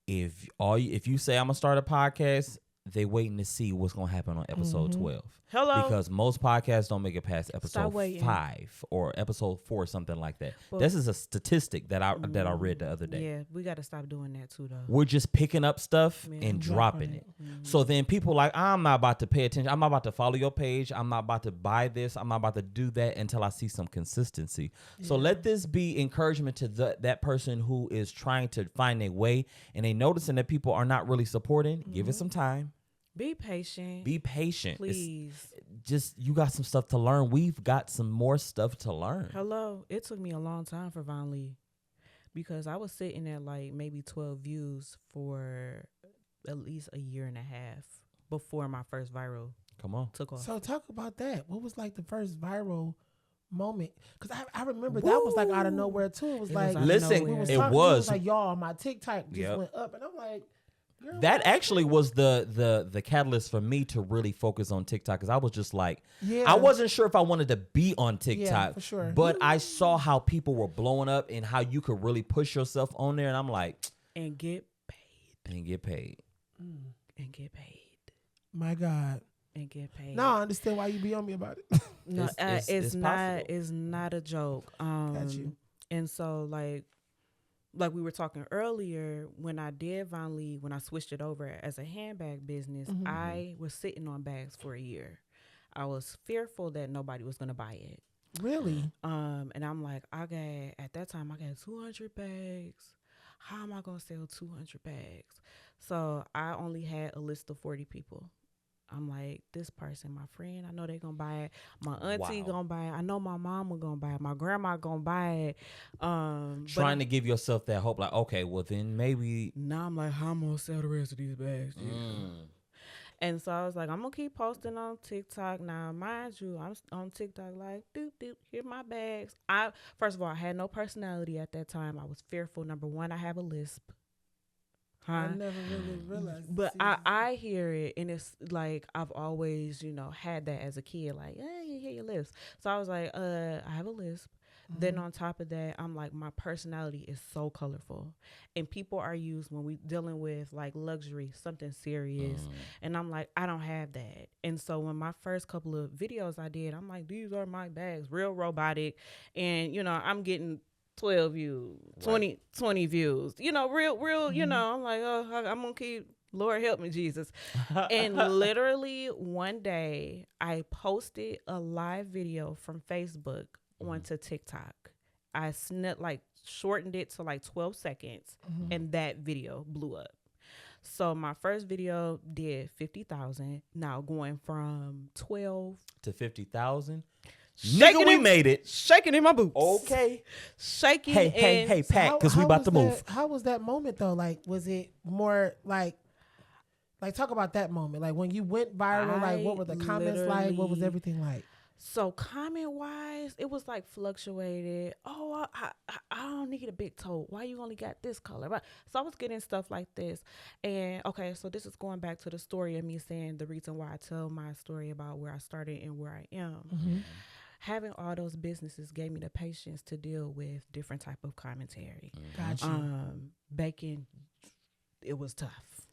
If you say I'm gonna start a podcast, they waiting to see what's gonna happen on episode 12. Hello. Because most podcasts don't make it past Stop episode waiting. 5 or episode 4, something like that. But- this is a statistic that I read the other day. Yeah, we got to stop doing that too, though. We're just picking up stuff Yeah. and dropping it. So then people like, I'm not about to pay attention. I'm not about to follow your page. I'm not about to buy this. I'm not about to do that until I see some consistency. So let this be encouragement to that person who is trying to find a way and they noticing that people are not really supporting. Give it some time. Be patient. Be patient. Please. Just you got some stuff to learn. We've got some more stuff to learn. Hello. It took me a long time for Von Lee because I was sitting at like maybe 12 views for at least a year and a half before my first viral Come on. took off. So talk about that. What was like the first viral moment? Because I remember that was like out of nowhere too. It was like, out of listen, nowhere. it it was was like, y'all, my TikTok just Yep. went up, and I'm like, girl, that what? actually was the catalyst for me to really focus on TikTok because I was just like, Yeah. I wasn't sure if I wanted to be on TikTok, for sure. but I saw how people were blowing up and how you could really push yourself on there, and I'm like, and get paid. and get paid. And get paid. My God. And get paid. Now I understand why you be on me about it. No, it's not. possible. It's not a joke. Got you. And so like we were talking earlier, when I did Von Lee, when I switched it over as a handbag business, I was sitting on bags for a year. I was fearful that nobody was gonna buy it. Really? And I'm like, at that time I got 200 bags. How am I gonna sell 200 bags? So I only had a list of 40 people. I'm like, this person, my friend, I know they gonna buy it. My auntie Wow. gonna buy it. I know my mama gonna buy it. My grandma gonna buy it. Trying to give yourself that hope, like, okay, well then maybe. Now I'm like, how I'm gonna sell the rest of these bags? And so I was like, I'm gonna keep posting on TikTok. Now, mind you, I'm on TikTok like, doop doop, here my bags. First of all, I had no personality at that time. I was fearful. Number one, I have a lisp. I never really realized. But I hear it, and it's like I've always, had that as a kid. Like, hey, you hear your lisp. So I was like, I have a lisp. Then on top of that, I'm like, my personality is so colorful, and people are used when we dealing with like luxury, something serious, and I'm like, I don't have that. And so when my first couple of videos I did, I'm like, these are my bags, real robotic, and I'm getting 12 views, 20 views, real, I'm like, oh, I'm gonna keep, Lord help me, Jesus. And literally one day I posted a live video from Facebook onto TikTok. I shortened it to like 12 seconds and that video blew up. So my first video did 50,000. Now going from 12 to 50,000. Shaking Nigga, we in- made it. shaking in my boots. Okay. Shaking. Hey, pack, because we how about to was move. How was that moment though? Like, was it more like talk about that moment? Like when you went viral, like what were the comments like? What was everything like? So comment wise, it was like fluctuated. Oh, I don't need a big toe. Why you only got this color? But so I was getting stuff like this. And okay, so this is going back to the story of me saying the reason why I tell my story about where I started and where I am. Having all those businesses gave me the patience to deal with different type of commentary. Gotcha. Baking, it was tough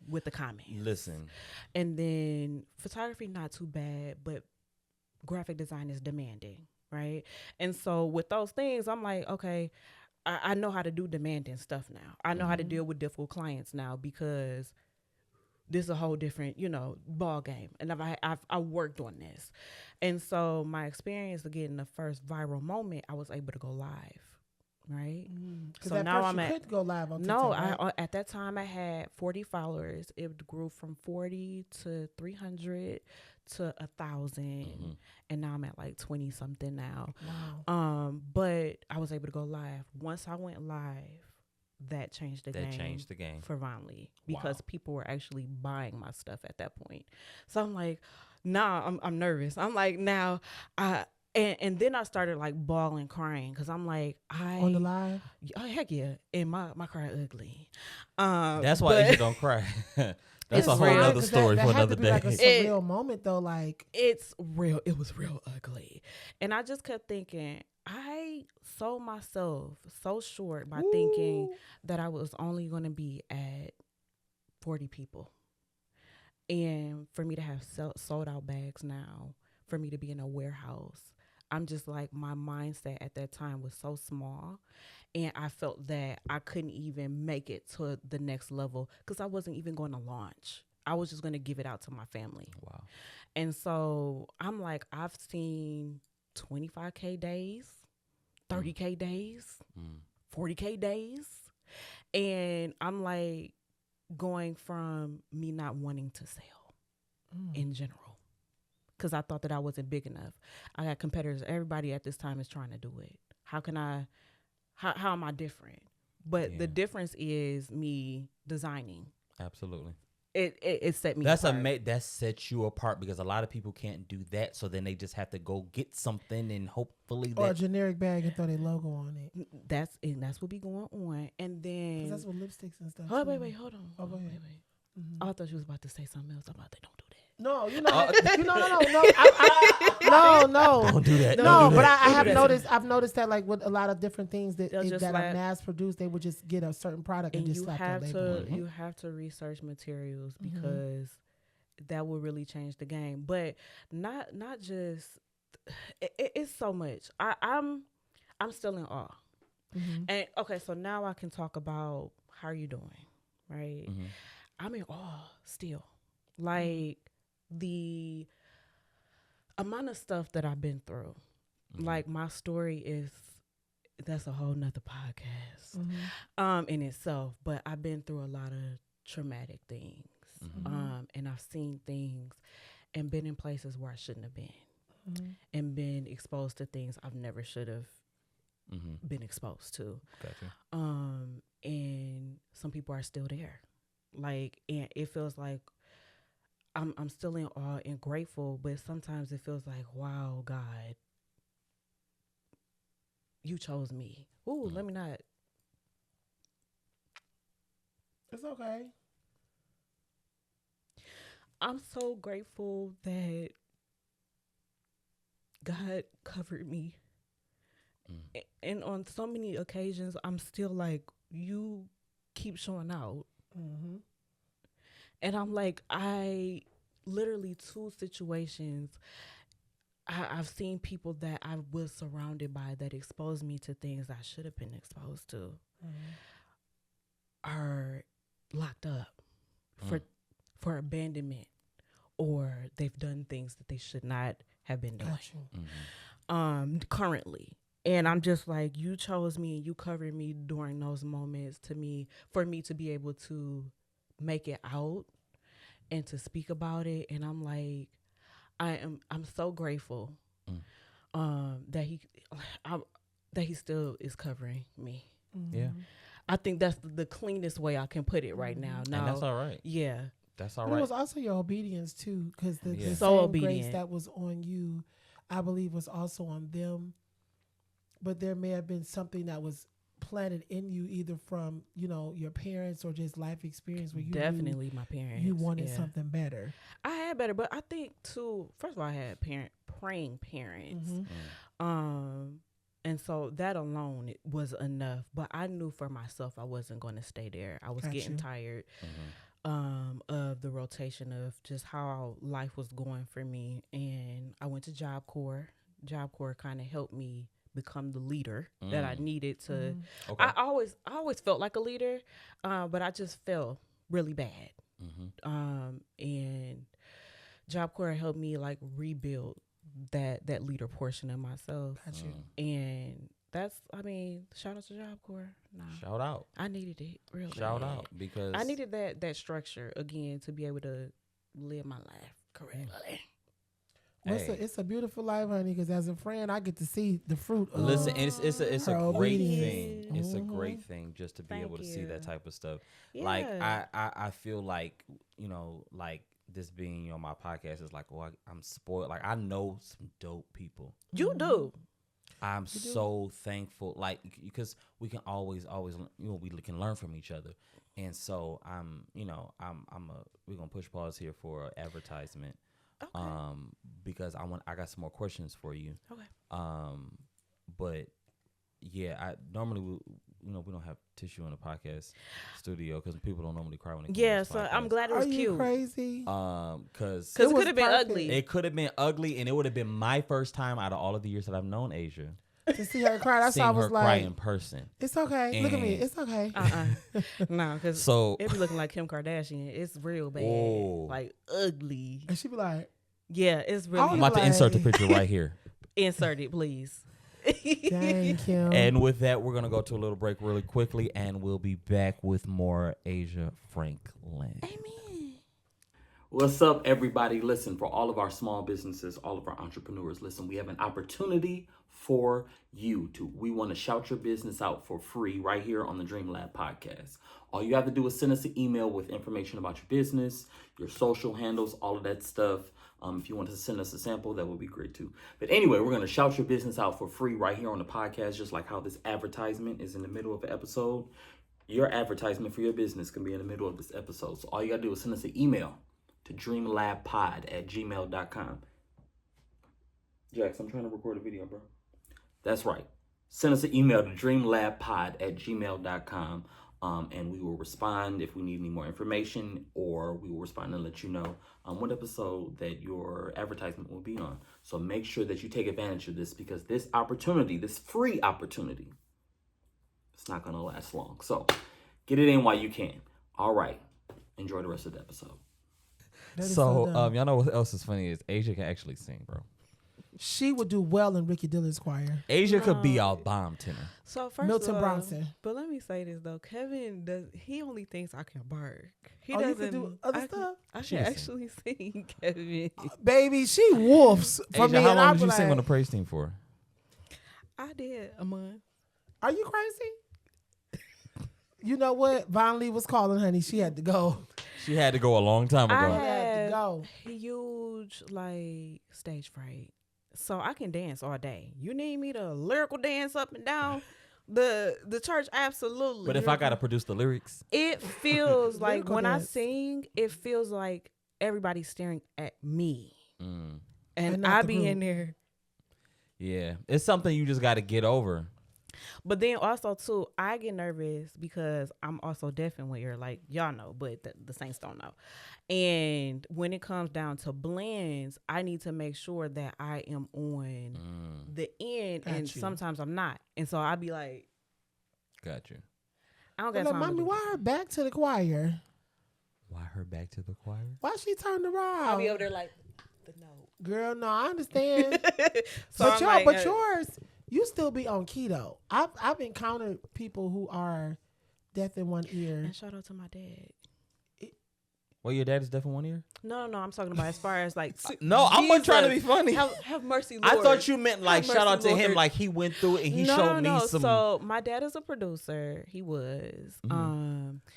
with the comments. Listen. And then photography, not too bad, but graphic design is demanding, right? And so with those things, I'm like, okay, I know how to do demanding stuff now. I know how to deal with difficult clients now because this is a whole different, ball game. And I worked on this. And so my experience of getting the first viral moment, I was able to go live, right? Because So at now first I'm you at could go live on no, TikTok, right? at that time I had 40 followers. It grew from 40 to 300 to 1,000, and now I'm at like 20 something now. Wow. But I was able to go live. Once I went live, that changed the game. That changed the game. For Von Lee because Wow. people were actually buying my stuff at that point. So I'm like, nah, I'm nervous. I'm like, now and then I started like bawling, crying because I'm like, On the live? oh heck yeah, and my cry ugly. That's why but Asia don't cry. That's It's a whole real. other 'Cause story that for had another to be like a day. surreal moment though, like it's real. It was real ugly, and I just kept thinking I sold myself so short by thinking that I was only going to be at 40 people. And for me to have sold out bags now, for me to be in a warehouse, I'm just like, my mindset at that time was so small. And I felt that I couldn't even make it to the next level because I wasn't even going to launch. I was just going to give it out to my family. Wow. And so I'm like, I've seen 25K days, 30K days, 40K days. And I'm like going from me not wanting to sell in general because I thought that I wasn't big enough. I got competitors. Everybody at this time is trying to do it. How am I different? But the difference is me designing. Absolutely. It set me That's apart. that sets you apart because a lot of people can't do that, so then they just have to go get something and hopefully or a generic bag and throw their logo on it. That's what be going on. And then that's what lipsticks and stuff. Hold on. Oh, go ahead. Wait. I thought you was about to say something else. I'm about to don't do that. No, no. Don't do that. No, but I Don't have do that. noticed. I've noticed that like with a lot of different things that They'll just are slap- mass produced, they would just get a certain product and, And just you slap have their label on it. you have to research materials because that will really change the game. But not just it's so much. I'm still in awe. And okay, so now I can talk about how are you doing, right? I'm in awe still. Like the amount of stuff that I've been through. Like my story that's a whole nother podcast in itself. But I've been through a lot of traumatic things. And I've seen things and been in places where I shouldn't have been. And been exposed to things I've never should have been exposed to. Gotcha. And some people are still there. Like, and it feels like I'm still in awe and grateful, but sometimes it feels like, wow, God, you chose me. Ooh, let me not. It's okay. I'm so grateful that God covered me. And on so many occasions, I'm still like, you keep showing out. And I'm like, I literally 2 situations, I've seen people that I was surrounded by that exposed me to things I should have been exposed to are locked up for abandonment, or they've done things that they should not have been doing currently. And I'm just like, you chose me and you covered me during those moments for me to be able to make it out and to speak about it. And I'm like, I'm so grateful that he still is covering me. Yeah. I think that's the cleanest way I can put it right now. And that's all right. Yeah. That's all But right. it was also your obedience too, because the Yeah. So same obedient. grace that was on you, I believe, was also on them. But there may have been something that was planted in you, either from your parents or just life experience, where you Definitely my parents. you wanted something better. I had better, but I think too. First of all, I had praying parents, and so that alone was enough. But I knew for myself I wasn't going to stay there. I was getting tired of the rotation of just how life was going for me, and I went to Job Corps. Job Corps kind of helped me become the leader that I needed to. Okay. I always felt like a leader, but I just felt really bad. And Job Corps helped me like rebuild that leader portion of myself. Got you. And that's, shout out to Job Corps. No, Shout out. I needed it real Shout bad. out because I needed that structure again to be able to live my life correctly. Well, it's a beautiful life, honey, because as a friend, I get to see the fruit of listen, it's a her great obedience. thing. It's a great thing just to be Thank able to see you. that type of stuff. Yeah. Like I feel like, like this being on my podcast is like, well, I'm spoiled. Like I know some dope people. You do. I'm so thankful, like, because we can always, we can learn from each other. And so we're gonna push pause here for advertisement. Okay. Because I got some more questions for you. Okay. But yeah, I normally we don't have tissue in the podcast studio because people don't normally cry when they come Yeah, on this so podcast. I'm glad it was Are you cute. crazy? Because it could have been ugly. It could have been ugly, and it would have been my first time out of all of the years that I've known Asia To see her cry, that's why I seeing was her cry like, in person. it's okay. Look at me. And- It's okay. No, because So it be looking like Kim Kardashian. It's real bad. Whoa. Like ugly. And she be like, Yeah, it's I really. was I'm about to insert the picture right here. Insert it, please. dang, Kim. And with that, we're gonna go to a little break really quickly, and we'll be back with more Asia Franklin. Amen. What's up, everybody? Listen, for all of our small businesses, all of our entrepreneurs, listen, we have an opportunity for you to. We want to shout your business out for free right here on the Dream Lab podcast. All you have to do is send us an email with information about your business, your social handles, all of that stuff. If you want to send us a sample, that would be great too. But anyway, we're going to shout your business out for free right here on the podcast, just like how this advertisement is in the middle of the episode. Your advertisement for your business can be in the middle of this episode. So all you got to do is send us an email to dreamlabpod@gmail.com. Jax, I'm trying to record a video, bro. That's right. Send us an email to dreamlabpod@gmail.com. And we will respond if we need any more information, or we will respond and let you know what episode that your advertisement will be on. So make sure that you take advantage of this, because this opportunity, this free opportunity, it's not going to last long. So get it in while you can. All right. Enjoy the rest of the episode. So y'all know what else is funny is Asia can actually sing, bro. She would do well in Ricky Dillard's choir. Asia could be our bomb tenor. So first Milton of all, Bronson. But let me say this though, Kevin he only thinks I can bark. He Oh, you doesn't can do other stuff? I She can can actually sing, Kevin. Baby, she wolfs for Asia, me. how and long I did be you sing like, on the praise team for? I did a month. Are you crazy? You know what? Von Lee was calling, honey. She had to go. She had to go a long time I ago. had to have go. huge like stage fright. So I can dance all day. You need me to lyrical dance up and down the church? Absolutely. But if I got to produce the lyrics, it feels like Lyrical when dance. I sing, it feels like everybody's staring at me. mm, And not I the be group. in there. yeah, it's something you just got to get over. But then also too, I get nervous because I'm also deaf in one ear, like y'all know, but the Saints don't know. And when it comes down to blends, I need to make sure that I am on the end, Got and you. sometimes I'm not. And so I be like, Got you. I don't But got like, time. to mommy, do why her back to the choir? Why her back to the choir? Why she turned around? I'll be over there like the note. Girl, no, I understand. So I'm like, but yours, you still be on keto. I've encountered people who are deaf in one ear. And shout out to my dad. Well, your dad is deaf in one ear? No, I'm talking about as far as like. No, I'm not trying to be funny. Have mercy, Lord. I thought you meant like Have shout out mercy, to him, Lord. like he went through it and he showed me some. So my dad is a producer. He was.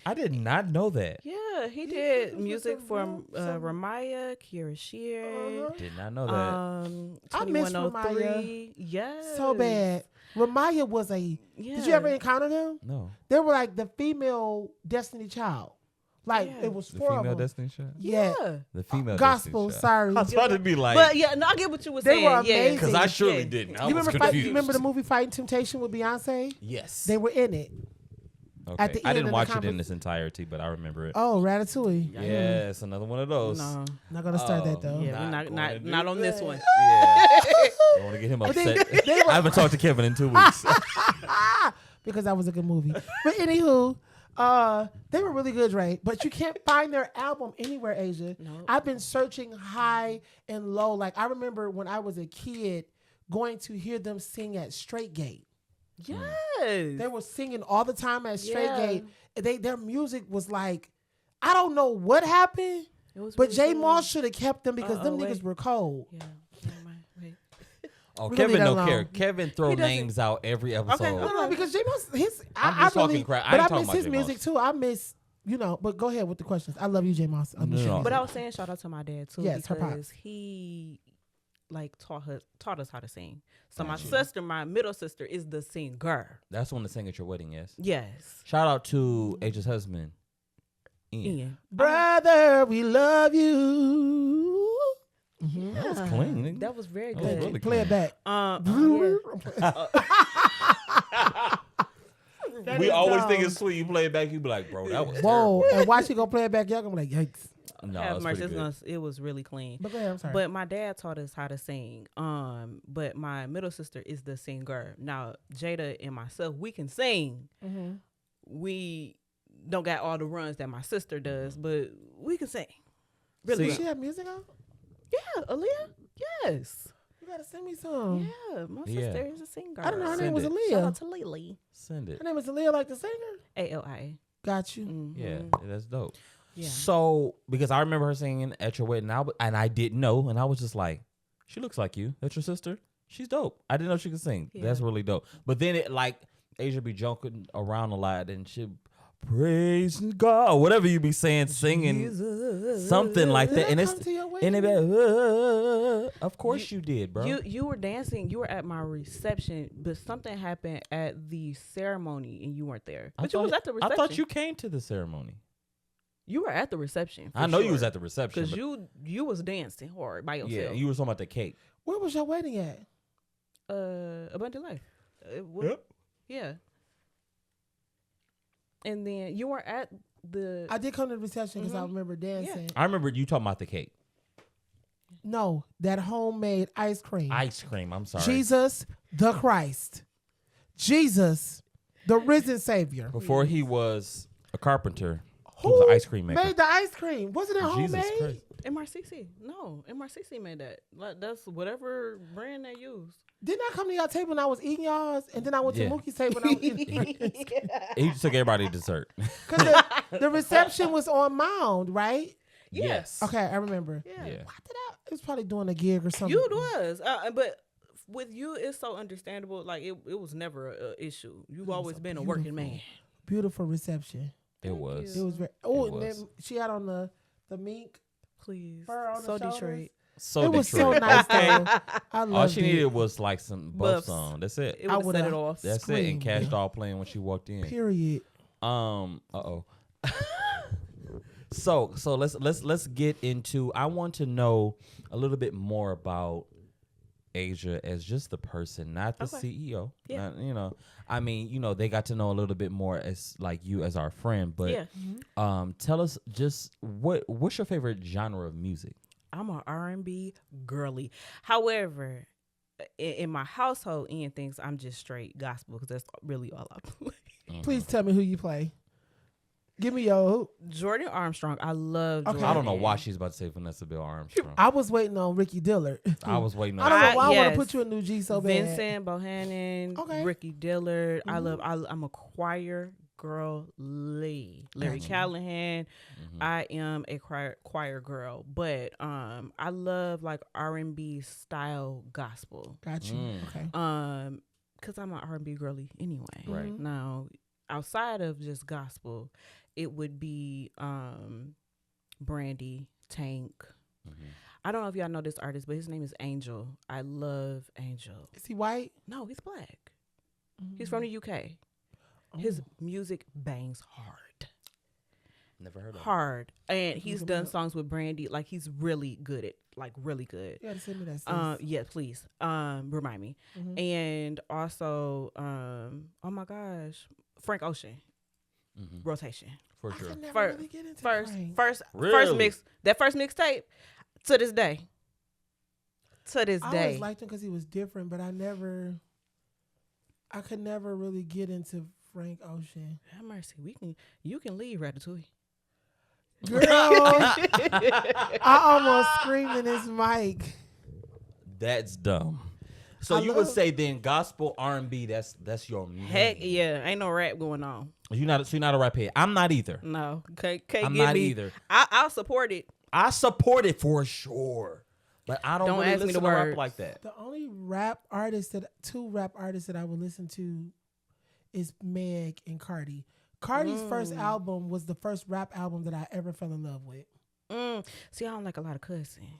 I did not know that. Yeah, he Yeah, did was music some from some- Ramaya, Kira Shear. Did not know that. I miss 2103. Yes. So bad. Ramaya was Yeah. Did you ever encounter them? No. They were like the female Destiny Child. Like Yeah. it was The four female of them. Destiny Child? Yeah. The female Gospel, Destiny Child. sorry. I was about to be like, But yeah, no, I get what you were They saying. were Yeah. amazing. because I surely Yeah. didn't. I you was remember, confused. you remember the movie Fighting Temptation with Beyonce? Yes. They were in it. Okay. at the I end didn't of the watch it in conversation. its entirety, but I remember it. Oh, Ratatouille. Yes, another one of those. No. Not gonna start that Oh, though. Yeah, we're not gonna do on this that. one. Yeah. I want to get him But they- upset. they were- I haven't talked to Kevin in 2 weeks. Because that was a good movie. But anywho, they were really good, right? But you can't find their album anywhere, Asia. Nope. I've been searching high and low. Like I remember when I was a kid going to hear them sing at Straight Gate. Yes. They were singing all the time at Straight Yeah. Gate. Their music was like, I don't know what happened, It was but really J good. Moss should have kept them because them wait. niggas were cold. Yeah. Never mind. Wait. Oh, We gonna Kevin leave that don't alone. care. Kevin throw He doesn't- names out every episode. Okay, No, because J Moss, I'm I just talking really, crap. I but ain't I talking miss about his J. music Moss. too. I miss, but go ahead with the questions. I love you, J Moss. I'm No, sure. no. But I was saying shout out to my dad too, Yes, her because pops. he like taught us how to sing. So my Gotcha. sister, my middle sister, is the singer. That's one to sing at your wedding, yes. Yes. Shout out to Aja's husband, Ian. Ian. Brother, we love you. Mhm. That was clean. nigga. That was very That was good. really Play it clean. back. Yeah. That we always think dumb. it's sweet. You play it back, you be like, bro, that was Whoa, terrible. and why she gonna play it back? Y'all gonna be like, yikes. No, Have it's mercy, pretty good. it was really clean. But go ahead, I'm sorry. But my dad taught us how to sing. But my middle sister is the singer. Now Jada and myself, we can sing. Mm-hmm. We don't got all the runs that my sister does, but we can sing. Really? Does she have music on? Yeah, Aaliyah. Yes. You gotta send me some. Yeah, my Yeah. sister is a singer. I didn't know her name Send was it. Shout out Aaliyah. to Lily. Send it. Her name is Aaliyah, like the singer. ALIA. Got you. Mhm. Yeah, that's dope. Yeah. So, because I remember her singing at your wedding, and I didn't know, and I was just like, she looks like you. That's your sister? She's dope. I didn't know she could sing. Yeah. That's really dope. But then it, like, Asia be joking around a lot, and she praise God, or whatever you be saying, singing something like that. Did And I it's, come to your and it wedding? be, of course you did, bro. You were dancing. You were at my reception, but something happened at the ceremony, and you weren't there. But you was at the reception. I thought you came to the ceremony. You were at the reception. I know you was at the reception. because But you was dancing hard by yourself. yeah, you were talking about the cake. Where was your wedding at? Abundant Life. Yeah. And then you were at the. I did come to the reception because I remember dancing. I remember you talking about the cake. No, that homemade ice cream. Ice cream, I'm sorry. Jesus the Christ. Jesus, the risen Savior. Before he was a carpenter, he Who was an ice cream maker. made the ice cream? Wasn't it Jesus homemade? Christ. MRCC. No, MRCC made that. Like, that's whatever brand they use. Didn't I come to y'all table when I was eating y'all's? And then I went Yeah. to Mookie's table and I was eating He took everybody dessert. Because the reception was on Mound, right? Yes. Okay, I remember. Yeah. Yeah. Why did I? It was probably doing a gig or something. You was. But with you, it's so understandable. Like, it was never an issue. You've always been a working man. Beautiful reception. It was. It was very. Oh, It and was. then she had on the mink. Please. Fur on the So shoulders. Detroit. So It was Detroit. so nice Okay. though. I All loved she it. needed was like some buffs Buffs. on. That's it. It I would have set would've- it off. That's it. Scream. And Cash Doll playing when she walked in. Period. Uh-oh. So let's get into. I want to know a little bit more about Asia as just the person, not the Okay. CEO. Yeah. Not, I mean, they got to know a little bit more as like you as our friend. But Yeah. tell us just what's your favorite genre of music? I'm a R&B girly. However, in my household, Ian thinks I'm just straight gospel because that's really all I play. Please tell me who you play. Give me your. Jordan Armstrong. I love Okay. Jordan. I don't know why she's about to say Vanessa Bill Armstrong. I was waiting on Ricky Dillard. I was waiting I on. don't know why I want yes. to put you in New G so bad. Vincent Bohannon, Okay. Ricky Dillard. I'm a choir girl. Larry Callahan. I am a choir girl, but I love like R&B style gospel. Got you. Okay. Cause I'm an R&B girly anyway. Right. Now, outside of just gospel, it would be Brandy, Tank. I don't know if y'all know this artist, but his name is Angel. I love Angel. Is he white? No, he's black. He's from the UK. His music bangs hard. Never heard of. Hard. And he's done songs with Brandy. Like, he's really good at, like, really good. You gotta send me that. Sis. Yeah, please. Remind me. And also, oh my gosh, Frank Ocean. Rotation. For I sure. could never First, really get into first, Frank. first, Really? first mix. That first mixtape. To this day. To this I day. always liked him because he was different, but I could never really get into Frank Ocean. Have mercy. You can leave Ratatouille. Girl, I almost screamed in his mic. That's dumb. So I you would love- say then gospel R&B that's your music. Heck yeah, ain't no rap going on. You're not a rap head. I'm not either. No, can't I'm give not me. either. I'll support it. I support it for sure, but I don't Don't really ask me listen the to rap words. like that. The only two rap artists that I would listen to is Meg and Cardi. Cardi's first album was the first rap album that I ever fell in love with. See, I don't like a lot of cussing.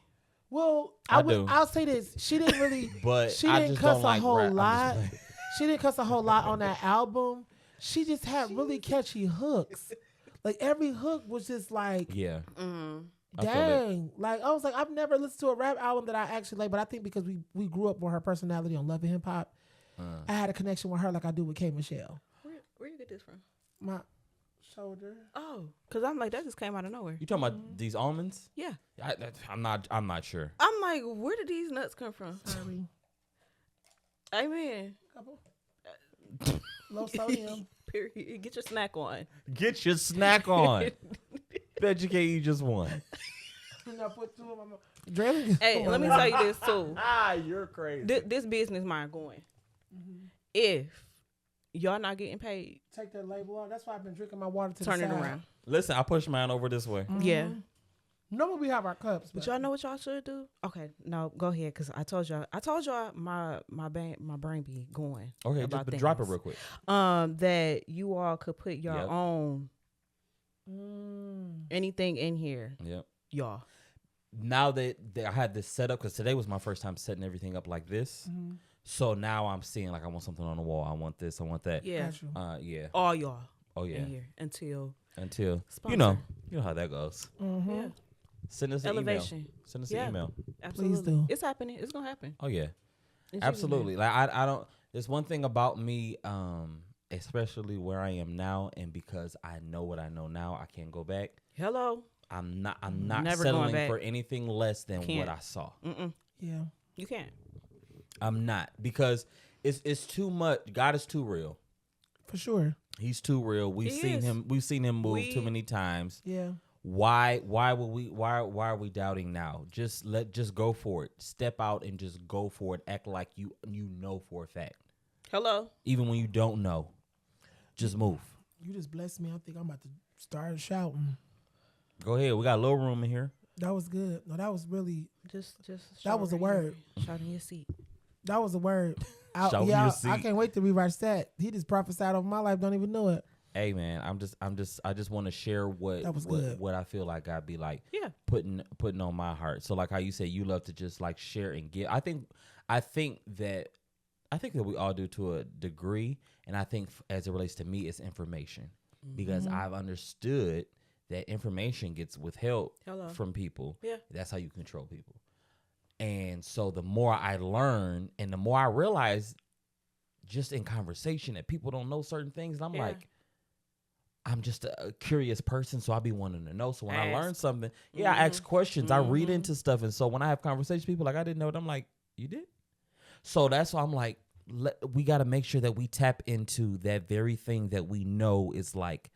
Well, I do. I'll say this. She didn't really, But she I didn't just cuss don't like a whole rap. I'm just lot. playing. She didn't cuss a whole lot on that album. She just had really catchy hooks. Like every hook was just like, Yeah. I feel it. dang. Like I was like, I've never listened to a rap album that I actually like, but I think because we grew up with her personality on Love and Hip Hop, I had a connection with her like I do with K Michelle. Where you get this from? My shoulder. Oh, because I'm like, that just came out of nowhere. You talking about these almonds? Yeah. I'm not sure. I'm like, where did these nuts come from? Sorry. Amen. Couple. Low sodium. Period. Get your snack on. Get your snack on. Bet you can't eat just one. I put 2 of them. Drilling. Hey, let me tell you this too. You're crazy. This business mind going. If y'all not getting paid, Take that label off. That's why I've been drinking my water to turn the it side. around. Listen, I push mine over this way. Yeah. Normally we have our cups, But y'all know what y'all should do? Okay, no, go ahead, cause I told y'all my brain be going. Okay, about just drop it things. real quick. That you all could put your Yep. own anything in here, Yep. y'all. Now that I had this set up, because today was my first time setting everything up like this. So now I'm seeing like I want something on the wall. I want this. I want that. Yeah, Yeah. all y'all Oh yeah. in here until You know how that goes. yeah. Send us an Elevation. email. Send us Yeah. an email. Absolutely. Please do. It's happening. It's gonna happen. Oh yeah. It's Absolutely. Like I don't. There's one thing about me, especially where I am now, and because I know what I know now, I can't go back. Hello. I'm not Never going settling back. for anything less than Can't. what I saw. Yeah. You can't. I'm not, because it's too much. God is too real. For sure. He's too real. We've He seen is. him. We've seen him move too many times. Yeah. Why are we doubting now? Just go for it. Step out and just go for it. Act like you know for a fact. Hello. Even when you don't know, just move. You just blessed me. I think I'm about to start shouting. Go ahead. We got a little room in here. That was good. No, that was really. Just. That was a word. Shout in your seat. That was a word. Show me your seat. I can't wait to rewatch that. He just prophesied over my life. Don't even know it. Hey man, I just want to share what I feel like God be like putting on my heart. So like how you say you love to just like share and give. I think that we all do to a degree, and I think as it relates to me, it's information, because I've understood that information gets withheld from people. Yeah, that's how you control people. And so the more I learn and the more I realize just in conversation that people don't know certain things, and I'm like, I'm just a curious person, so I be wanting to know. So when I learn something, I ask questions. I read into stuff. And so when I have conversations, people like, I didn't know it. I'm like, you did? So that's why I'm like, we got to make sure that we tap into that very thing that we know is like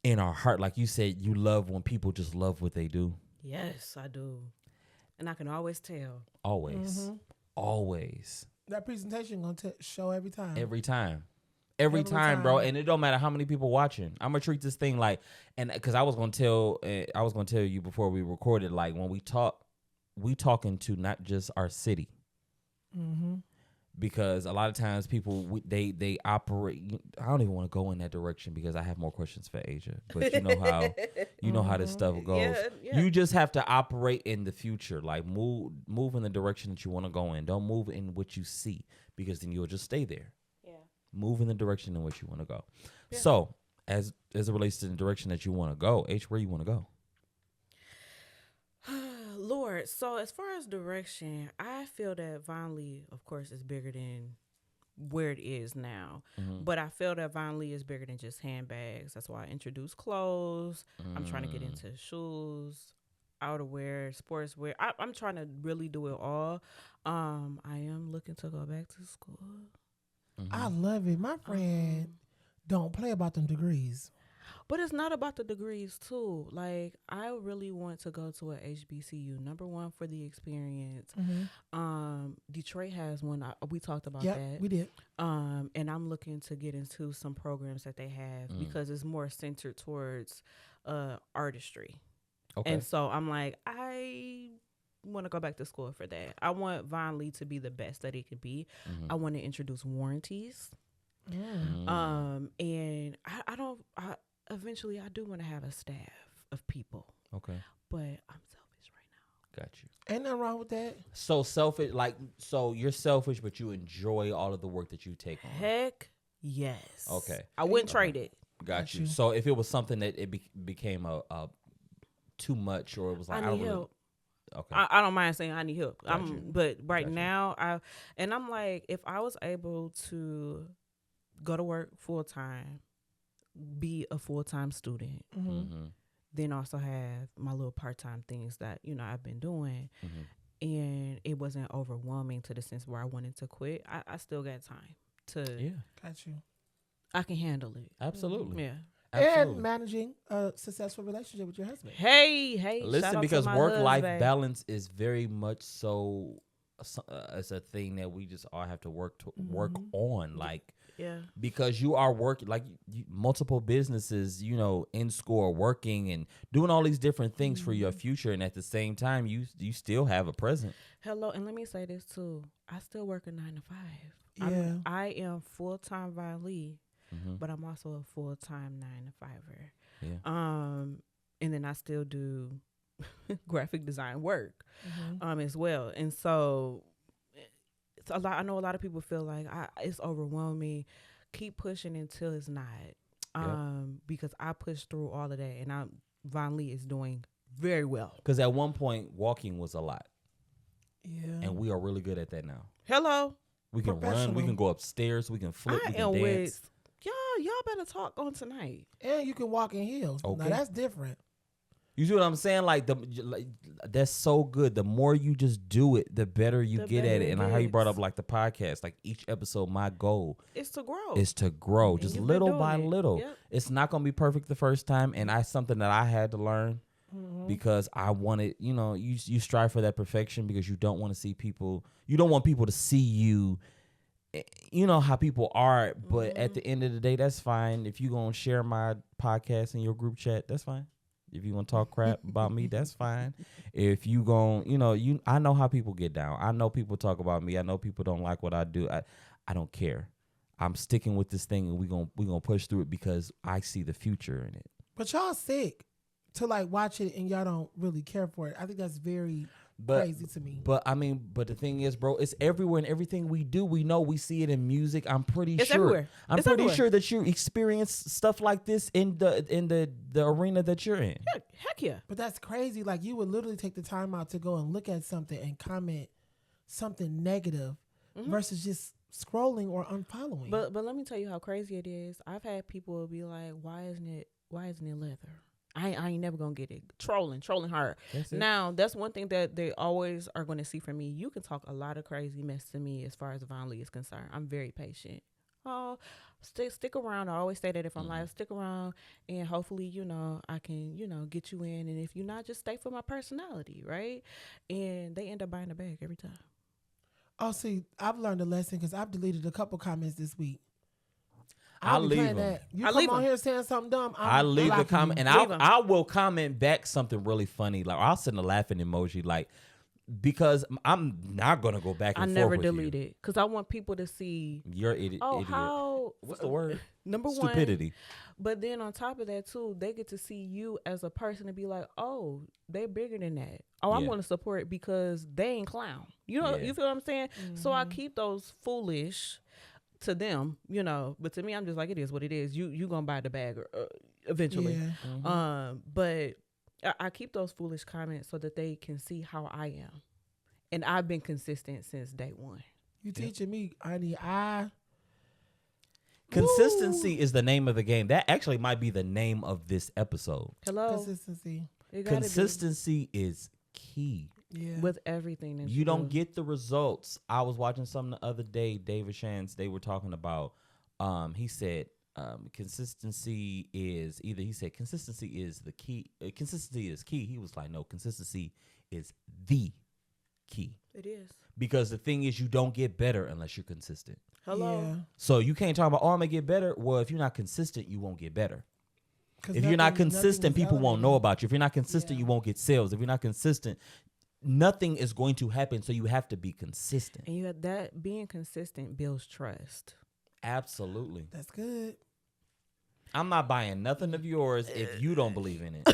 in our heart. Like you said, you love when people just love what they do. Yes, I do. And I can always tell. Always. Always. That presentation going to show every time. Every time, bro. And it don't matter how many people watching. I'm gonna treat this thing like, and because I was gonna tell you before we recorded, like when we talking to not just our city. Because a lot of times people they operate. I don't even want to go in that direction because I have more questions for Asia. But you know how this stuff goes. Yeah. You just have to operate in the future. Like move in the direction that you want to go in. Don't move in what you see, because then you'll just stay there. Yeah. Move in the direction in which you want to go. Yeah. So as it relates to the direction that you want to go, H, where you want to go? Lord, so as far as direction, I feel that Von Lee, of course, is bigger than where it is now. But I feel that Von Lee is bigger than just handbags. That's why I introduced clothes. I'm trying to get into shoes, outerwear, sportswear. I'm trying to really do it all. I am looking to go back to school. I love it. My friend don't play about them degrees. But it's not about the degrees, too. Like, I really want to go to a HBCU. Number one, for the experience. Detroit has one. We talked about that. We did. And I'm looking to get into some programs that they have because it's more centered towards artistry. Okay. And so I'm like, I want to go back to school for that. I want Von Lee to be the best that it could be. I want to introduce warranties. And eventually I do want to have a staff of people. Okay. But I'm selfish right now. Got you. Ain't nothing wrong with that. So selfish, so you're selfish, but you enjoy all of the work that you take on. Heck yes. Okay. I wouldn't trade it. Got you. So if it was something that it became a too much, or it was like, I need help. Okay. I don't mind saying I need help. But right now, I'm like, if I was able to go to work full time, be a full time student, then also have my little part time things that I've been doing, and it wasn't overwhelming to the sense where I wanted to quit. I still got time to. Yeah, got you. I can handle it. Absolutely. Yeah. Absolutely. And managing a successful relationship with your husband. Hey, listen, because work-life balance is very much so it's a thing that we just all have to work on, like, because you are working like multiple businesses, in school, working and doing all these different things for your future, and at the same time you still have a present. Hello, and let me say this too, I still work a 9 to 5. Yeah. I am full-time Violet, but I'm also a full-time 9 to 5er. Yeah. And then I still do graphic design work as well. And so it's a lot. I know a lot of people feel like it's overwhelming. Keep pushing until it's not. Because I pushed through all of that, and Von Lee is doing very well. Because at one point walking was a lot. Yeah. And we are really good at that now. Hello. We can run, we can go upstairs, we can flip, we can dance. Y'all better talk on tonight. And you can walk in heels. Okay. Now that's different. You see what I'm saying? Like that's so good. The more you just do it, the better you get at it. And how you brought up like the podcast, like each episode, my goal is to grow. Just little by little. Yep. It's not gonna be perfect the first time, and that's something that I had to learn because I wanted, you strive for that perfection because you don't want to see people. You don't want people to see you. You know how people are, but at the end of the day, that's fine. If you gonna share my podcast in your group chat, that's fine. If you want to talk crap about me, that's fine. If you gon', I know how people get down. I know people talk about me. I know people don't like what I do. I don't care. I'm sticking with this thing, and we gonna push through it because I see the future in it. But y'all sick to like watch it, and y'all don't really care for it. I think that's very crazy to me. But the thing is, bro, it's everywhere, and everything we do, we know, we see it in music. I'm pretty sure. Everywhere. I'm pretty sure that you experience stuff like this in the arena that you're in. Heck yeah. But that's crazy. Like, you would literally take the time out to go and look at something and comment something negative versus just scrolling or unfollowing. But let me tell you how crazy it is. I've had people be like, why isn't it leather? I ain't never gonna get it. Trolling hard. Now, that's one thing that they always are gonna see from me. You can talk a lot of crazy mess to me as far as Von Lee is concerned. I'm very patient. Oh, stick around. I always say that if I'm live, stick around, and hopefully, I can, get you in. And if you're not, just stay for my personality, right? And they end up buying the bag every time. Oh, see, I've learned a lesson because I've deleted a couple comments this week. I'll leave them. You come on here saying something dumb, I leave the comment, and I will comment back something really funny. Like, I'll send a laughing emoji, like, because I'm not gonna go back and forth with you. I never delete it because I want people to see you're idiot. What's the word? Number one, stupidity. But then on top of that too, they get to see you as a person and be like, oh, they're bigger than that. Oh, I'm going to support because they ain't clown. You feel what I'm saying? So I keep those foolish to them, but to me, I'm just like, it is what it is. You gonna buy the bag eventually. But I keep those foolish comments so that they can see how I am, and I've been consistent since day one. You teaching me, Consistency is the name of the game. That actually might be the name of this episode. Hello, consistency. Consistency is key. Yeah. With everything that you don't get the results. I was watching something the other day, David Shands, they were talking about he said consistency is consistency is the key. Consistency is key. He was like, no, consistency is the key. It is. Because the thing is, you don't get better unless you're consistent. Hello. Yeah. So you can't talk about, I'm gonna get better. Well, if you're not consistent, you won't get better. If you're not consistent, people won't know about you. If you're not consistent, you won't get sales. If you're not consistent, nothing is going to happen. So you have to be consistent. And you have that being consistent builds trust. Absolutely. That's good. I'm not buying nothing of yours if you don't believe in it.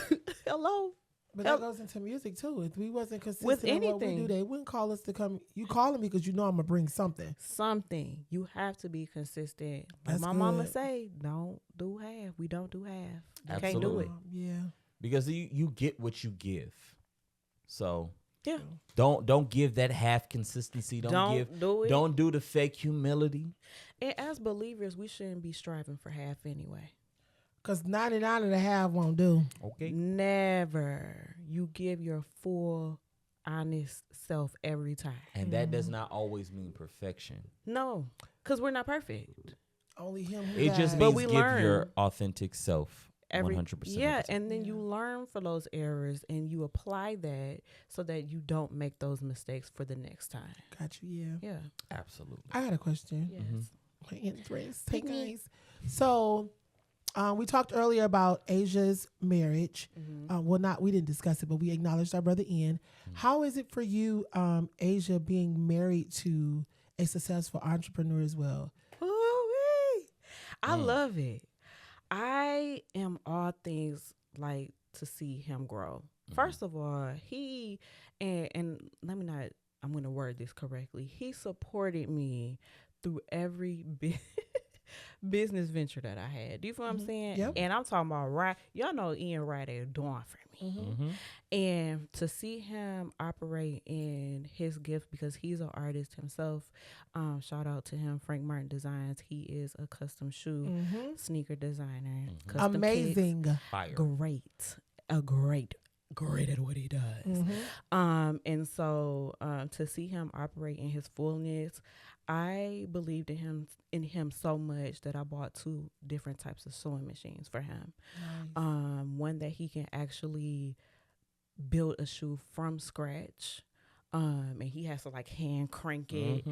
Hello. But that goes into music too. If we wasn't consistent with anything, what we do, they wouldn't call us to come. You calling me because you know I'm gonna bring something. Something. You have to be consistent. That's my good. mama say, don't do half. We don't do half. You Absolutely. can't do it. Yeah. Because you get what you give. So Yeah. Don't give that half consistency. Don't do the fake humility. And as believers, we shouldn't be striving for half anyway. Because 99 and a half won't do. Okay. Never. You give your full, honest self every time. And that does not always mean perfection. No, because we're not perfect. Only him. It just But means we give learn your authentic self 100%. Yeah, and then you learn for those errors and you apply that so that you don't make those mistakes for the next time. Got you, yeah. Yeah. Absolutely. I got a question. Yes. Hey, guys. So, we talked earlier about Asia's marriage. We didn't discuss it, but we acknowledged our brother Ian. How is it for you, Asia, being married to a successful entrepreneur as well? I love it. I am all things like to see him grow. First of all, he and let me not. I'm going to word this correctly. He supported me through every business venture that I had. Do you feel what I'm saying? Yep. And I'm talking about y'all know Ian right there doing for me. And to see him operate in his gift, because he's an artist himself. Shout out to him, Frank Martin Designs. He is a custom shoe sneaker designer. Custom Amazing. kicks. Fire. Great at what he does. And so to see him operate in his fullness, I believed in him so much that I bought 2 different types of sewing machines for him. Nice. One that he can actually build a shoe from scratch. And he has to like hand crank it,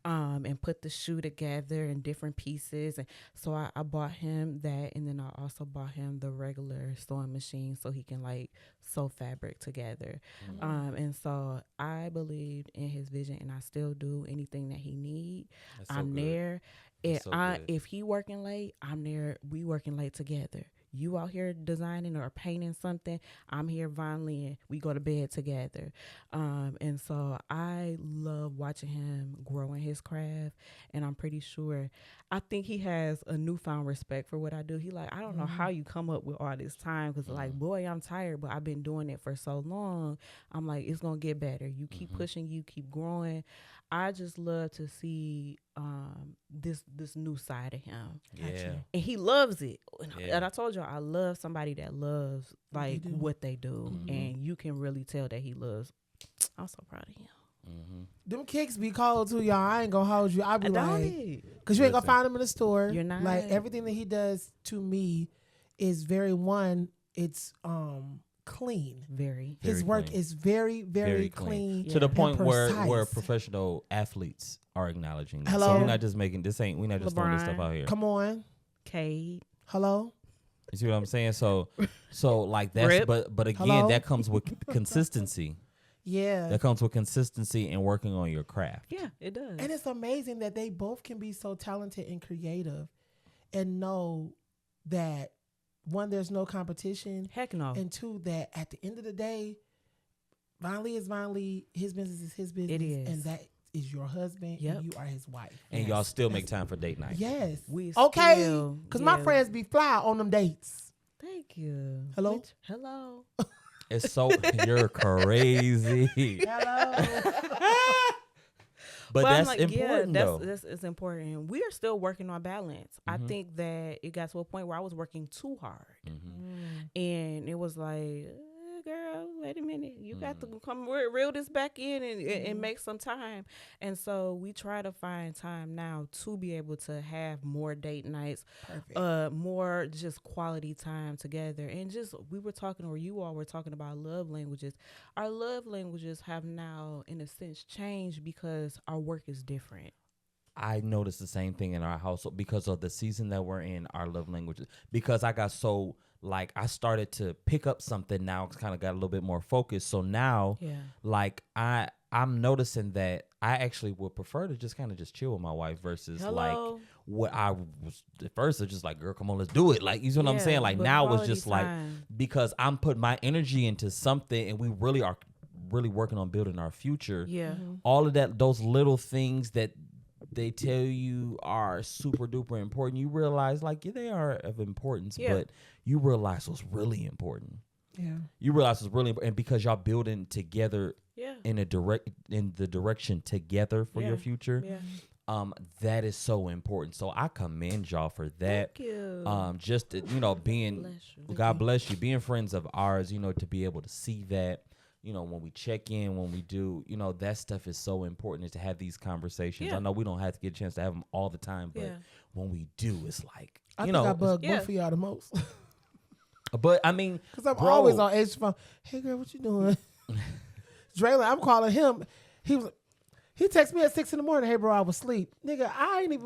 and put the shoe together in different pieces. And so I bought him that, and then I also bought him the regular sewing machine so he can like sew fabric together. And so I believed in his vision, and I still do. Anything that he need, I'm there. If he working late, I'm there. We working late together. You out here designing or painting something, I'm here violin. We go to bed together. And so I love watching him grow in his craft. And I'm pretty sure, I think he has a newfound respect for what I do. He like, I don't know how you come up with all this time. Because like, boy, I'm tired, but I've been doing it for so long. I'm like, it's going to get better. You keep pushing, you keep growing. I just love to see this new side of him. Yeah. And he loves it. And I told you, I love somebody that loves like what they do. And you can really tell that he loves. I'm so proud of him. Them kicks be cold too, y'all. I ain't gonna hold you. I be like, because you ain't gonna find them in the store. You're not. Like everything that he does to me is it's clean. His work clean. is very clean. To the point where precise. professional athletes are acknowledging that. Hello? So we're not just making we're not just throwing this stuff out here. Come on. Cade. Hello? You see what I'm saying? So like that's Rip. but again, Hello? that comes with consistency. Yeah. That comes with consistency and working on your craft. Yeah, it does. And it's amazing that they both can be so talented and creative and know that, one, there's no competition. Heck no. And 2, that at the end of the day, Von Lee is Von Lee. His business is his business. It is. And that is your husband. Yep. And you are his wife. And y'all still make time for date night. Yes. We okay. still, Because my yeah. friends be fly on them dates. Thank you. Hello? Hello. It's so you're crazy. Hello. But that's I'm like, important though. That's important. We are still working on balance. I think that it got to a point where I was working too hard. And it was like, girl, wait a minute. You got to come reel this back in and make some time. And so we try to find time now to be able to have more date nights, more just quality time together. And just you all were talking about love languages. Our love languages have now, in a sense, changed because our work is different. I noticed the same thing in our household because of the season that we're in, our love languages. Because I got so, like, I started to pick up something now, kind of got a little bit more focused. So now, like, I'm noticing that I actually would prefer to just kind of just chill with my wife versus like what I was at first. It's just like, girl, come on, let's do it. Like, you see what I'm saying? Like now it's just like, because I'm putting my energy into something and we really are working on building our future. Yeah. All of that, those little things that they tell you are super duper important, you realize like they are of importance, but you realize what's really important. Yeah. You realize what's really important, and because y'all building together in the direction together for your future. Yeah. That is so important. So I commend y'all for that. Thank you. Just being, God bless you, being friends of ours, to be able to see that, when we check in, when we do, that stuff is so important, is to have these conversations. Yeah. I know we don't have to get a chance to have them all the time, but when we do, it's like, I think I bug both of y'all the most. But I mean, because I'm always on A's phone. Hey girl, what you doing? Drayla, I'm calling him. He texted me at 6 a.m. Hey bro, I was asleep. Nigga,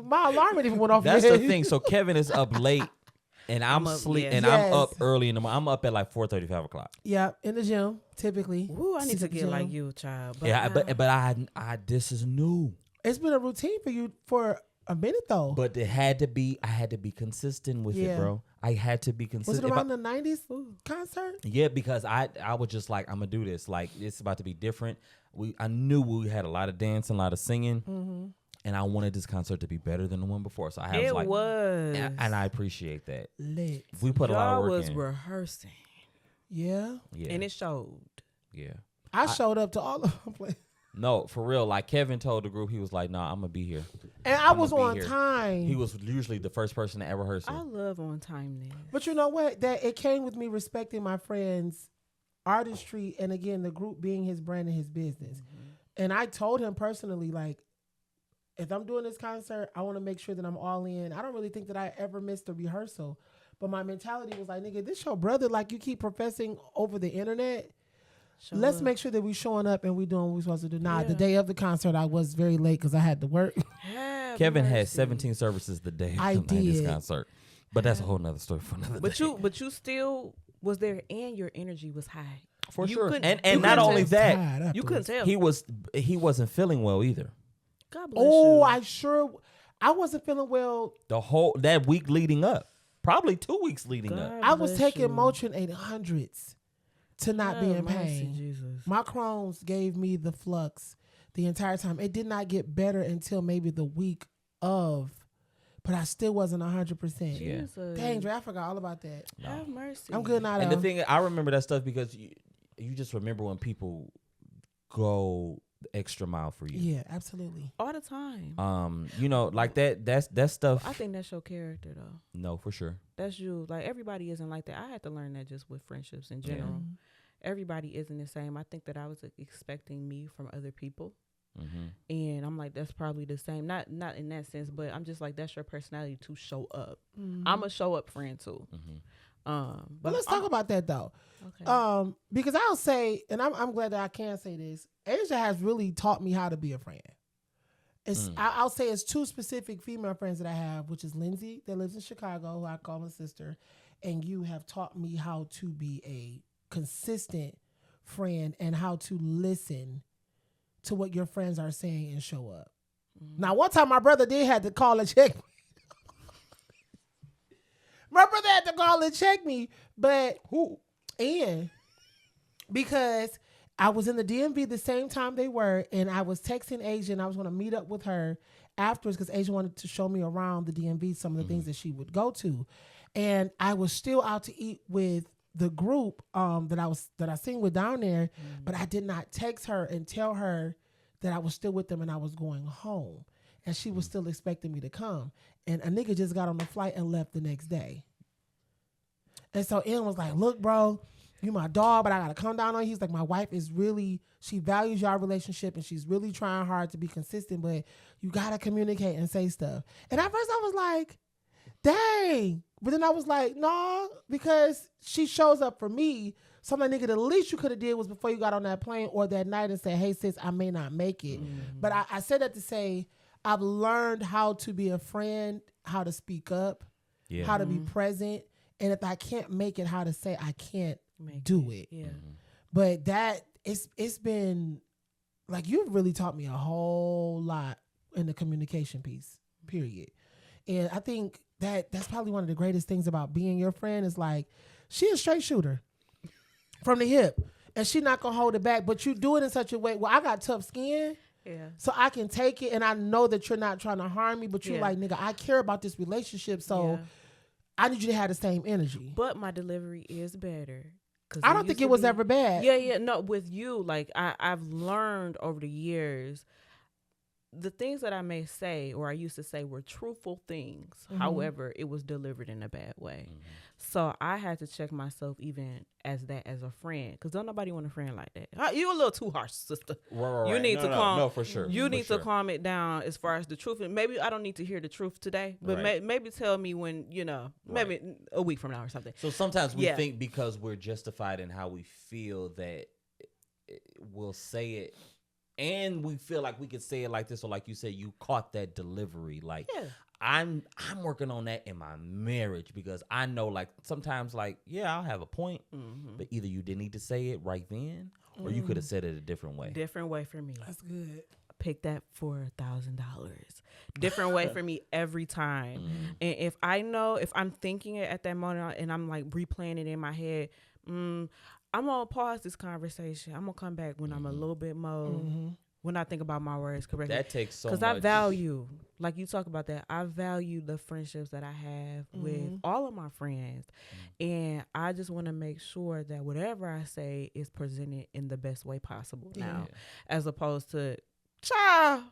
my alarm ain't even went off. That's the thing. So Kevin is up late, and I'm asleep, and I'm up early in the morning. I'm up at like 4:30, 5 o'clock. Yeah, in the gym typically. Ooh, I need to get like you, child. But I this is new. It's been a routine for you for a minute though. But I had to be consistent with it, bro. I had to be consistent. Was it around the 90s concert? Yeah, because I was just like, I'm gonna do this. Like, it's about to be different. I knew we had a lot of dancing, a lot of singing, and I wanted this concert to be better than the one before. So I was and I appreciate that. Lit. We put a lot of work in. was rehearsing. Yeah, and it showed. Yeah, I showed up to all of them. No, for real. Like Kevin told the group, he was like, "Nah, I'm gonna be here." And I was on time. He was usually the first person to ever rehearse. I love on timeness. But you know what? That it came with me respecting my friend's artistry, and again, the group being his brand and his business. And I told him personally, like, if I'm doing this concert, I want to make sure that I'm all in. I don't really think that I ever missed a rehearsal, but my mentality was like, nigga, this your brother. Like, you keep professing over the internet. Let's make sure that we showing up and we doing what we're supposed to do. The day of the concert, I was very late because I had to work. Kevin had 17 services the day of his concert, but that's a whole nother story for another day. But you still was there, and your energy was high for sure. And not only that, you couldn't tell he wasn't feeling well either. God bless you. I wasn't feeling well that week leading up, probably 2 weeks leading up. I was taking Motrin 800s. To not be in pain. Jesus. My Crohn's gave me the flux the entire time. It did not get better until maybe the week of, but I still wasn't 100%. Yeah. Dang, Dre, I forgot all about that. No. Have mercy. I'm good now. And the thing, I remember that stuff because you just remember when people go the extra mile for you. Yeah, absolutely. All the time. Like that's stuff. I think that's your character though. No, for sure. That's you. Like, everybody isn't like that. I had to learn that just with friendships in general. Yeah. Everybody isn't the same. I think that I was expecting me from other people. And I'm like, that's probably the same. Not in that sense, but I'm just like, that's your personality to show up. I'm a show up friend too. But let's talk about that though. Okay. Because I'll say, and I'm glad that I can say this, Asia has really taught me how to be a friend. I'll say it's two specific female friends that I have, which is Lindsay that lives in Chicago, who I call my sister, and you have taught me how to be a consistent friend and how to listen to what your friends are saying and show up. Now, one time my brother did have to call and check me. My brother had to call and check me, but because I was in the DMV the same time they were, and I was texting Asia, and I was going to meet up with her afterwards because Asia wanted to show me around the DMV some of the things that she would go to, and I was still out to eat with the group that I sing with down there, but I did not text her and tell her that I was still with them and I was going home, and she was still expecting me to come, and a nigga just got on the flight and left the next day, and so Ian was like, "Look, bro, you my dog, but I gotta come down on you." He's like, "My wife is really, she values your relationship and she's really trying hard to be consistent, but you gotta communicate and say stuff." And at first I was like, dang. But then I was like, no, because she shows up for me. So I'm like, nigga, the least you could have did was before you got on that plane or that night and say, "Hey sis, I may not make it." But I said that to say, I've learned how to be a friend, how to speak up, how to be present. And if I can't make it, how to say I can't do it. Yeah. But that it's been like, you've really taught me a whole lot in the communication piece, period. And I think that's probably one of the greatest things about being your friend is like, she a straight shooter from the hip and she not gonna hold it back, but you do it in such a way. Well, I got tough skin. Yeah. So I can take it and I know that you're not trying to harm me, but you're like, nigga, I care about this relationship. So I need you to have the same energy. But my delivery is better. I don't think it was ever bad. Yeah. No, with you, like I've learned over the years, the things that I may say or I used to say were truthful things. Mm-hmm. However, it was delivered in a bad way. Mm-hmm. So I had to check myself even as a friend, because don't nobody want a friend like that. You're a little too harsh, sister. Right. You need to calm. No, for sure. You need to calm it down as far as the truth. And maybe I don't need to hear the truth today, but maybe tell me when, maybe a week from now or something. So sometimes we think because we're justified in how we feel that we'll say it. And we feel like we could say it like this, or like you said, you caught that delivery. Like, I'm working on that in my marriage, because I know, like, sometimes, like, I'll have a point, but either you didn't need to say it right then, or you could have said it a different way. Different way for me. That's good. Pick that for $1,000. Different way for me every time. And if I'm thinking it at that moment and I'm like replaying it in my head, I'm going to pause this conversation. I'm going to come back when I'm a little bit more, when I think about my words correctly. That takes so much. Because I value, like you talk about that, I value the friendships that I have with all of my friends. And I just want to make sure that whatever I say is presented in the best way possible now. As opposed to, child,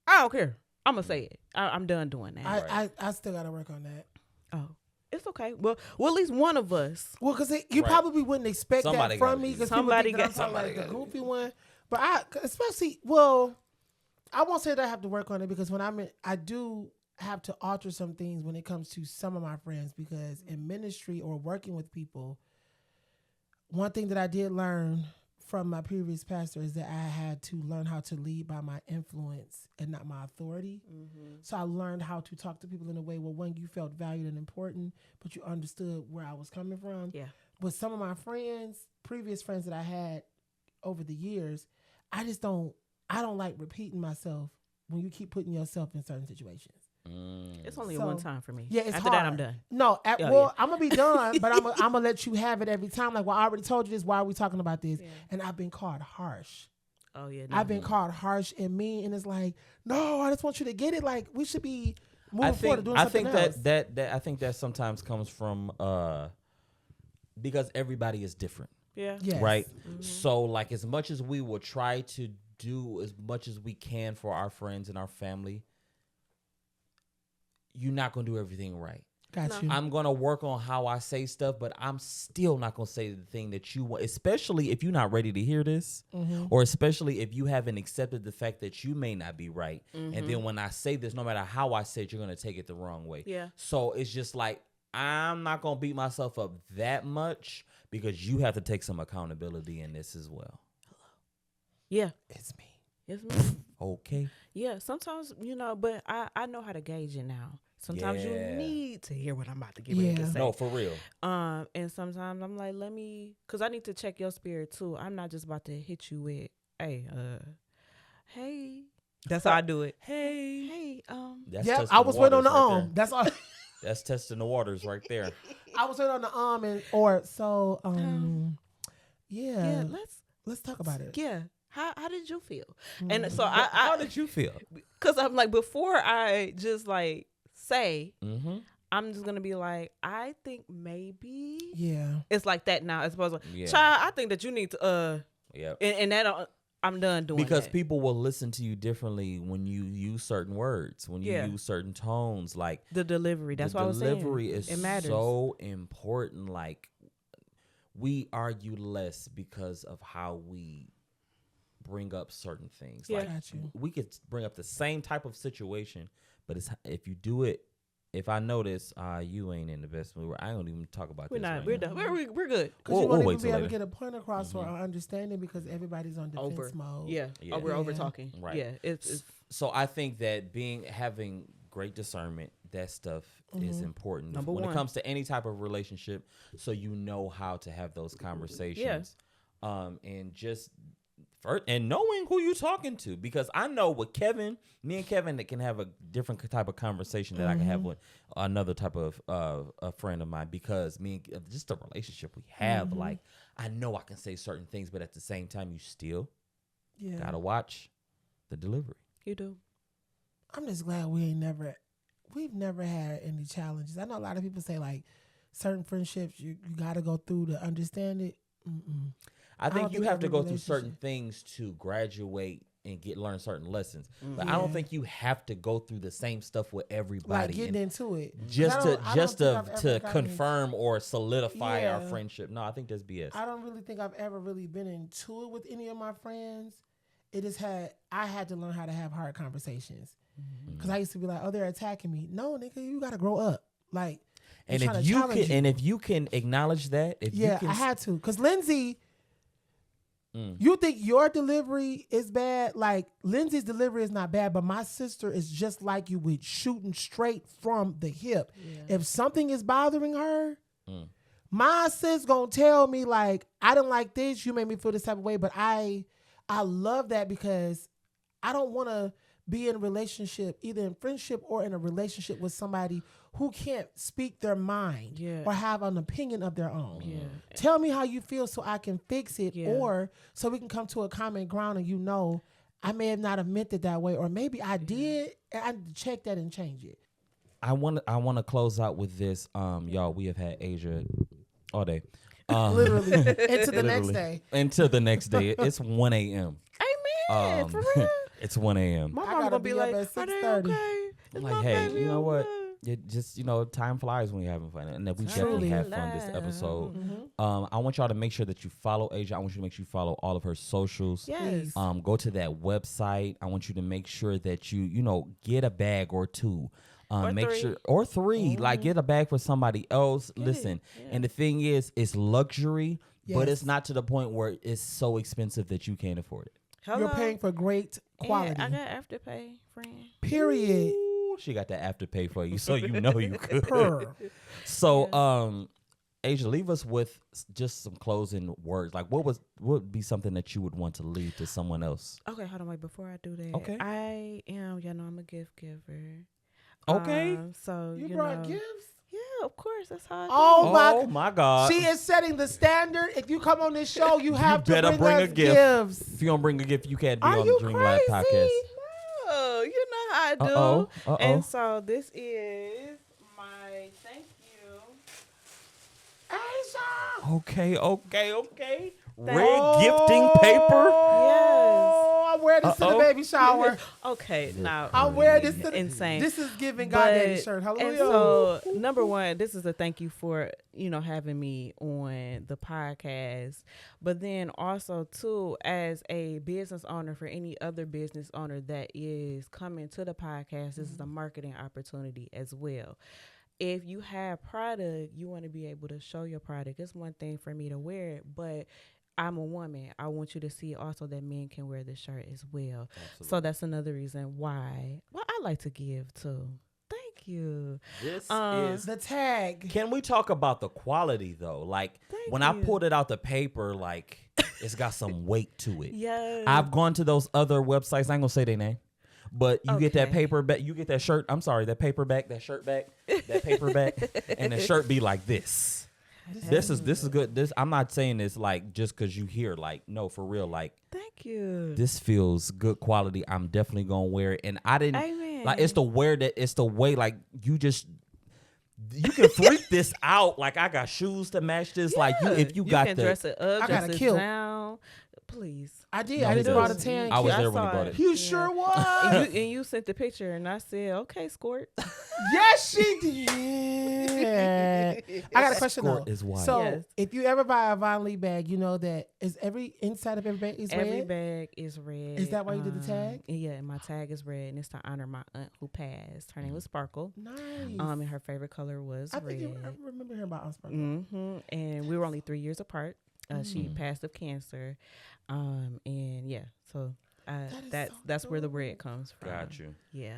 I don't care. I'm going to say it. I'm done doing that. I still got to work on that. Oh. It's okay. Well, at least one of us. Well, because you probably wouldn't expect that from me, because somebody got like the goofy one. But I won't say that I have to work on it, because when I do have to alter some things when it comes to some of my friends, because in ministry or working with people, one thing that I did learn from my previous pastor is that I had to learn how to lead by my influence and not my authority. So I learned how to talk to people in a way where, one, you felt valued and important, but you understood where I was coming from. Yeah. With some of my friends, previous friends that I had over the years, I don't like repeating myself when you keep putting yourself in certain situations. It's only one time for me. Yeah, it's after hard. that, I'm done. No, I'm gonna be done, but I'm gonna let you have it every time. Like, well, I already told you this. Why are we talking about this? Yeah. And I've been called harsh. Oh yeah, I've been called harsh and mean, and it's like, no, I just want you to get it. Like, we should be moving forward, doing something else. I think that sometimes comes from because everybody is different. Yeah. Yes. Right. So, like, as much as we will try to do as much as we can for our friends and our family, you're not going to do everything right. Got you. I'm going to work on how I say stuff, but I'm still not going to say the thing that you want, especially if you're not ready to hear this, or especially if you haven't accepted the fact that you may not be right. And then when I say this, no matter how I say it, you're going to take it the wrong way. Yeah. So it's just like, I'm not going to beat myself up that much, because you have to take some accountability in this as well. Yeah. It's me. It's me. Okay. Yeah. Sometimes, but I know how to gauge it now. Sometimes you need to hear what I'm about to get ready to say. No, for real. And sometimes I'm like, because I need to check your spirit too. I'm not just about to hit you with, hey. That's how I do it. Hey. I was waiting on the That's all. That's testing the waters right there. I was waiting on the yeah. Let's talk about it. Yeah. How did you feel? And so how did you feel? Because I'm like, before I just like say, I'm just gonna be like, I think maybe it's like that now. As opposed to, child, I think that you need to and that I'm done doing because that. People will listen to you differently when you use certain words, when you use certain tones, like the delivery. That's what I was saying. The delivery is so important. Like, we argue less because of how we bring up certain things. Yeah. Like, we could bring up the same type of situation, but if you do it, if I notice you ain't in the best mood, I don't even talk about this. We're done. We're good. Because you won't even be able to get a point across for our understanding, because everybody's on defense mode. Yeah. We're over talking. Right. Yeah. It's so I think that having great discernment, that stuff is important when it comes to any type of relationship, so you know how to have those conversations. And just and knowing who you're talking to, because I know with me and Kevin, that can have a different type of conversation that I can have with another type of a friend of mine, because just the relationship we have, like, I know I can say certain things, but at the same time, you still gotta watch the delivery. You do. I'm just glad we've never had any challenges. I know a lot of people say, like, certain friendships you gotta go through to understand it. I think you have to go through certain relationship. things to graduate and learn certain lessons. But I don't think you have to go through the same stuff with everybody. Like getting into it. Just I don't think I've ever to gotten confirm or solidify our Yeah. friendship. No, I think that's BS. I don't really think I've ever really been into it with any of my friends. I had to learn how to have hard conversations. Because I used to be like, oh, they're attacking me. No, nigga, you got to grow up. Like, And trying if to you challenge can, and if you can acknowledge that, if you can, I had to. Because Lindsay, you think your delivery is bad? Like, Lindsay's delivery is not bad, but my sister is just like you with shooting straight from the hip. Yeah. If something is bothering her, my sis gonna tell me, like, I didn't like this, you made me feel this type of way, but I love that because I don't want to be in a relationship, either in friendship or in a relationship with somebody who can't speak their mind or have an opinion of their own. Yeah. Tell me how you feel so I can fix it, Yeah. or so we can come to a common ground and I may have not have meant it that way, or maybe I did, and I need to check that and change it. I want to close out with this. Y'all, we have had Asia all day. Literally. Into the next Literally. day. Until the next day. It's 1 a.m. Amen. For real. It's 1 a.m. My I mom gotta gonna be be up like, at are they 6:30. okay? I'm Is like, my hey, baby you know what? okay? It just, time flies when you're having fun. And that we definitely Truly. had fun this episode. I want y'all to make sure that you follow Asia. I want you to make sure you follow all of her socials. Yes. Go to that website. I want you to make sure that you get a bag or two. Or Make three. sure or three. Like, get a bag for somebody else. Listen, and the thing is, it's luxury, but it's Yes. not to the point where it's so expensive that you can't afford it. Hello? You're paying for great quality. And I got Afterpay, friend. Period. Ooh, she got that afterpay for you, so you know you could. Per. So, Asia, leave us with just some closing words. Like, what would be something that you would want to leave to someone else? Okay, hold on, wait. Before I do that, Okay. I am. I'm a gift giver. Okay. So You you brought know, gifts? Yeah, of course. That's how I do. Oh, my God! She is setting the standard. If you come on this show, you have to better bring bring us a gift. gifts. If you don't bring a gift, you can't be Are on you the Dream Lab crazy? podcast. No, you know how I do. Uh-oh. And so this is my thank you. Aisha. Okay. Red gifting paper. Oh, I wear this to the baby shower. Okay, now I wear this to the insane. This is giving goddaddy shirt. Hallelujah. And so, number one, this is a thank you for having me on the podcast. But then also too, as a business owner, for any other business owner that is coming to the podcast, this is a marketing opportunity as well. If you have product, you want to be able to show your product. It's one thing for me to wear it, but I'm a woman. I want you to see also that men can wear this shirt as well. Absolutely. So that's another reason why. Well, I like to give too. Thank you. This is the tag. Can we talk about the quality though? Like when I pulled it out the paper, like it's got some weight to it. Yeah. I've gone to those other websites. I ain't gonna say their name. But you get that paper back, you get that shirt. I'm sorry, that paper back, that shirt back, that paper back, and the shirt be like this. This is good. This I'm not saying this like just because you hear, like, no, for real. Like, thank you. This feels good quality. I'm definitely gonna wear it. And I didn't Amen. like it's the way like you can freak this out. Like I got shoes to match this. Yeah. Like if you got can the dress it up, I got dress a it kilt. down. Please. I did. No, I he just brought a does. tan. I was I there when he saw bought it. it. You Yeah. sure was. And you sent the picture, and I said, "Okay, Squirt." Yes, she did. I got a question though. Escort is wild. So, Yes. if you ever buy a Von Lee bag, you know that every inside of every bag is Every red. bag is red. Is that why you did the tag? Yeah, and my tag is red, and it's to honor my aunt who passed. Her name was Sparkle. Nice. And her favorite color was I red. think I remember hearing about Unsparkle. And we were only 3 years apart. She passed of cancer. And yeah, so that's where the red comes from. Got you. Yeah.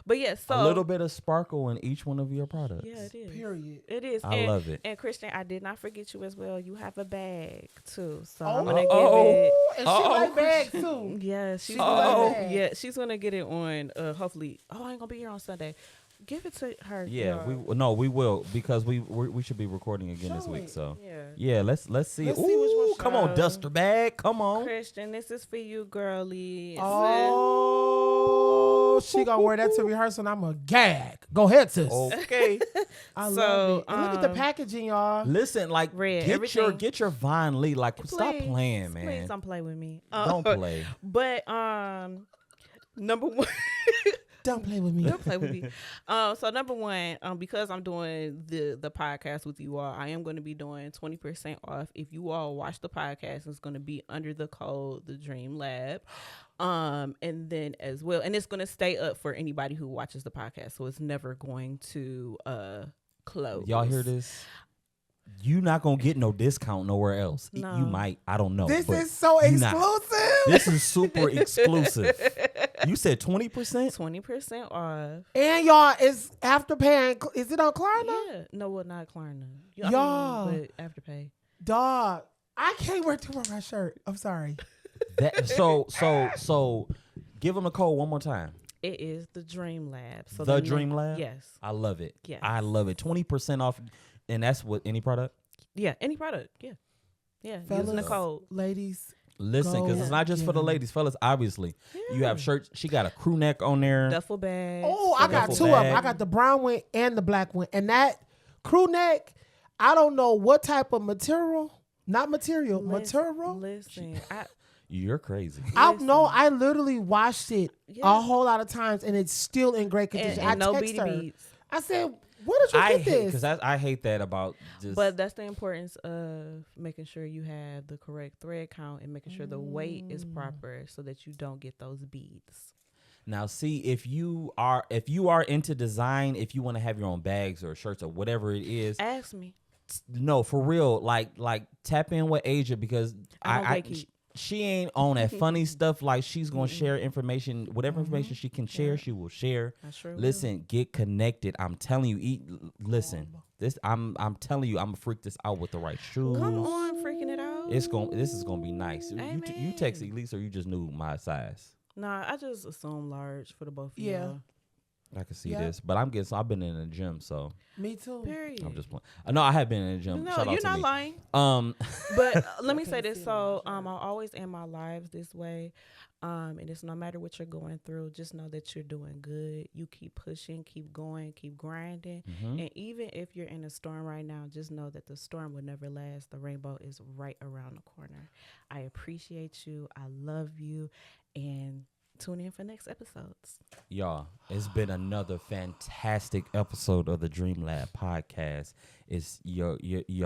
But yeah, so A little bit of sparkle in each one of your products. yeah, it is. Period. It is. I love it. And Christian, I did not forget you as well. You have a bag too, so Oh, I'm gonna give it. and she like bags too. Yeah, she's She gonna, like bags. yeah, she's gonna get it on. Hopefully, I ain't gonna be here on Sunday. Give it to her. Yeah, girl. we will because we should be recording again this Show week. it. So Yeah. let's see. Let's see which Ooh, one come on, show. duster bag, come on. Christian, this is for you, girlie. Oh, know she gonna wear that to rehearsal, and I'm a gag. Go ahead, sis. Okay. I love it. And look at the packaging, y'all. Listen, like Red, get your Von Lee. Like, stop playing, man. Please don't play with me. Don't play. But number one. Don't play with me. Don't play with me. So number one, because I'm doing the podcast with you all, I am going to be doing 20% off. If you all watch the podcast, it's going to be under the code The Dream Lab. And then as well, and it's going to stay up for anybody who watches the podcast, so it's never going to close. Y'all hear this? You not gonna get no discount nowhere else. No. You might. I don't know. This is so exclusive. This is super exclusive. You said 20%? 20% off. And y'all, it's Afterpay. Is it on Klarna? Yeah. No, well, not Klarna. Y'all. But Afterpay. Dog, I can't wear to wear my shirt. I'm sorry. So give them a code one more time. It is the Dream Lab. So the Dream Lab? Yes. I love it. Yes. I love it. 20% off. And that's what, any product? Yeah, any product. Yeah. Yeah. Fellas, using the code. ladies. Listen, because it's not just for the ladies. Fellas, obviously. Yeah. You have shirts. She got a crew neck on there. Duffel bag. Oh, I got two of them. I got the brown one and the black one. And that crew neck, I don't know what type of material. Not material. Material. Listen, You're crazy. I literally washed it a whole lot of times, and it's still in great condition. and I no text her. beads. I said, "Where did you get this?" Because I hate that about just. But that's the importance of making sure you have the correct thread count and making sure the weight is proper so that you don't get those beads. Now, see, if you are into design, if you want to have your own bags or shirts or whatever it is, Ask me. no, for real, like tap in with Asia, because she ain't on that funny stuff. Like, she's gonna share information, whatever information she can share, she will share. I sure Listen, get connected. I'm telling you, listen. I'm telling you, I'm gonna freak this out with the right shoes. Come on, freaking it out. This is gonna be nice. Amen. You text Elise, or you just knew my size? Nah, I just assume large for the both of Yeah. y'all. I can see this, but I've been in the gym, so Me too. Period. I'm just playing. No, I have been in the gym. No, Shout out you're to not me. lying. But let me say this. So I always end my lives this way. And it's no matter what you're going through, just know that you're doing good. You keep pushing, keep going, keep grinding. Mm-hmm. And even if you're in a storm right now, just know that the storm will never last. The rainbow is right around the corner. I appreciate you. I love you. And tune in for next episodes. Y'all, it's been another fantastic episode of the Dream Lab podcast. It's your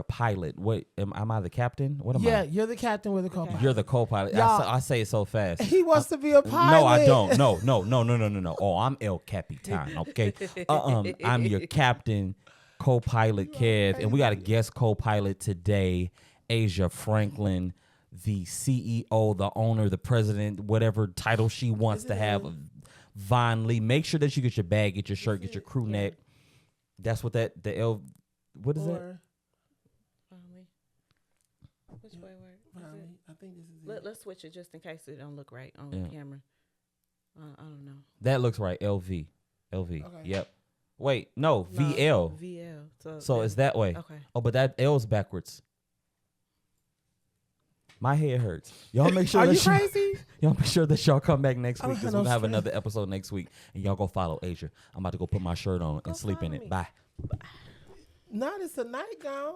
pilot. What am I the captain? What am I? Yeah, you're the captain with the co-pilot. You're the co-pilot. I say it so fast. He wants to be a pilot. No, I don't. No. Oh, I'm El Capitan. Okay. I'm your captain, co-pilot Kev, and we got a guest co-pilot today, Asia Franklin, the CEO, the owner, the president, whatever title she wants to have of Von Lee. Make sure that you get your bag, get your shirt, get your crew neck. That's what what is that? Finally. Which way work? I think this is it. Let's switch it just in case it don't look right on the camera. I don't know. That looks right. LV. Okay. Yep. Wait, no, VL. VL. So it's that way. Okay. Oh, but that L's backwards. My head hurts. Y'all make sure. Are you crazy? Y'all make sure that y'all come back next week, because we'll have stress. another episode next week, and y'all go follow Asia. I'm about to go put my shirt on and sleep in follow it. me. Bye. Not it's a nightgown.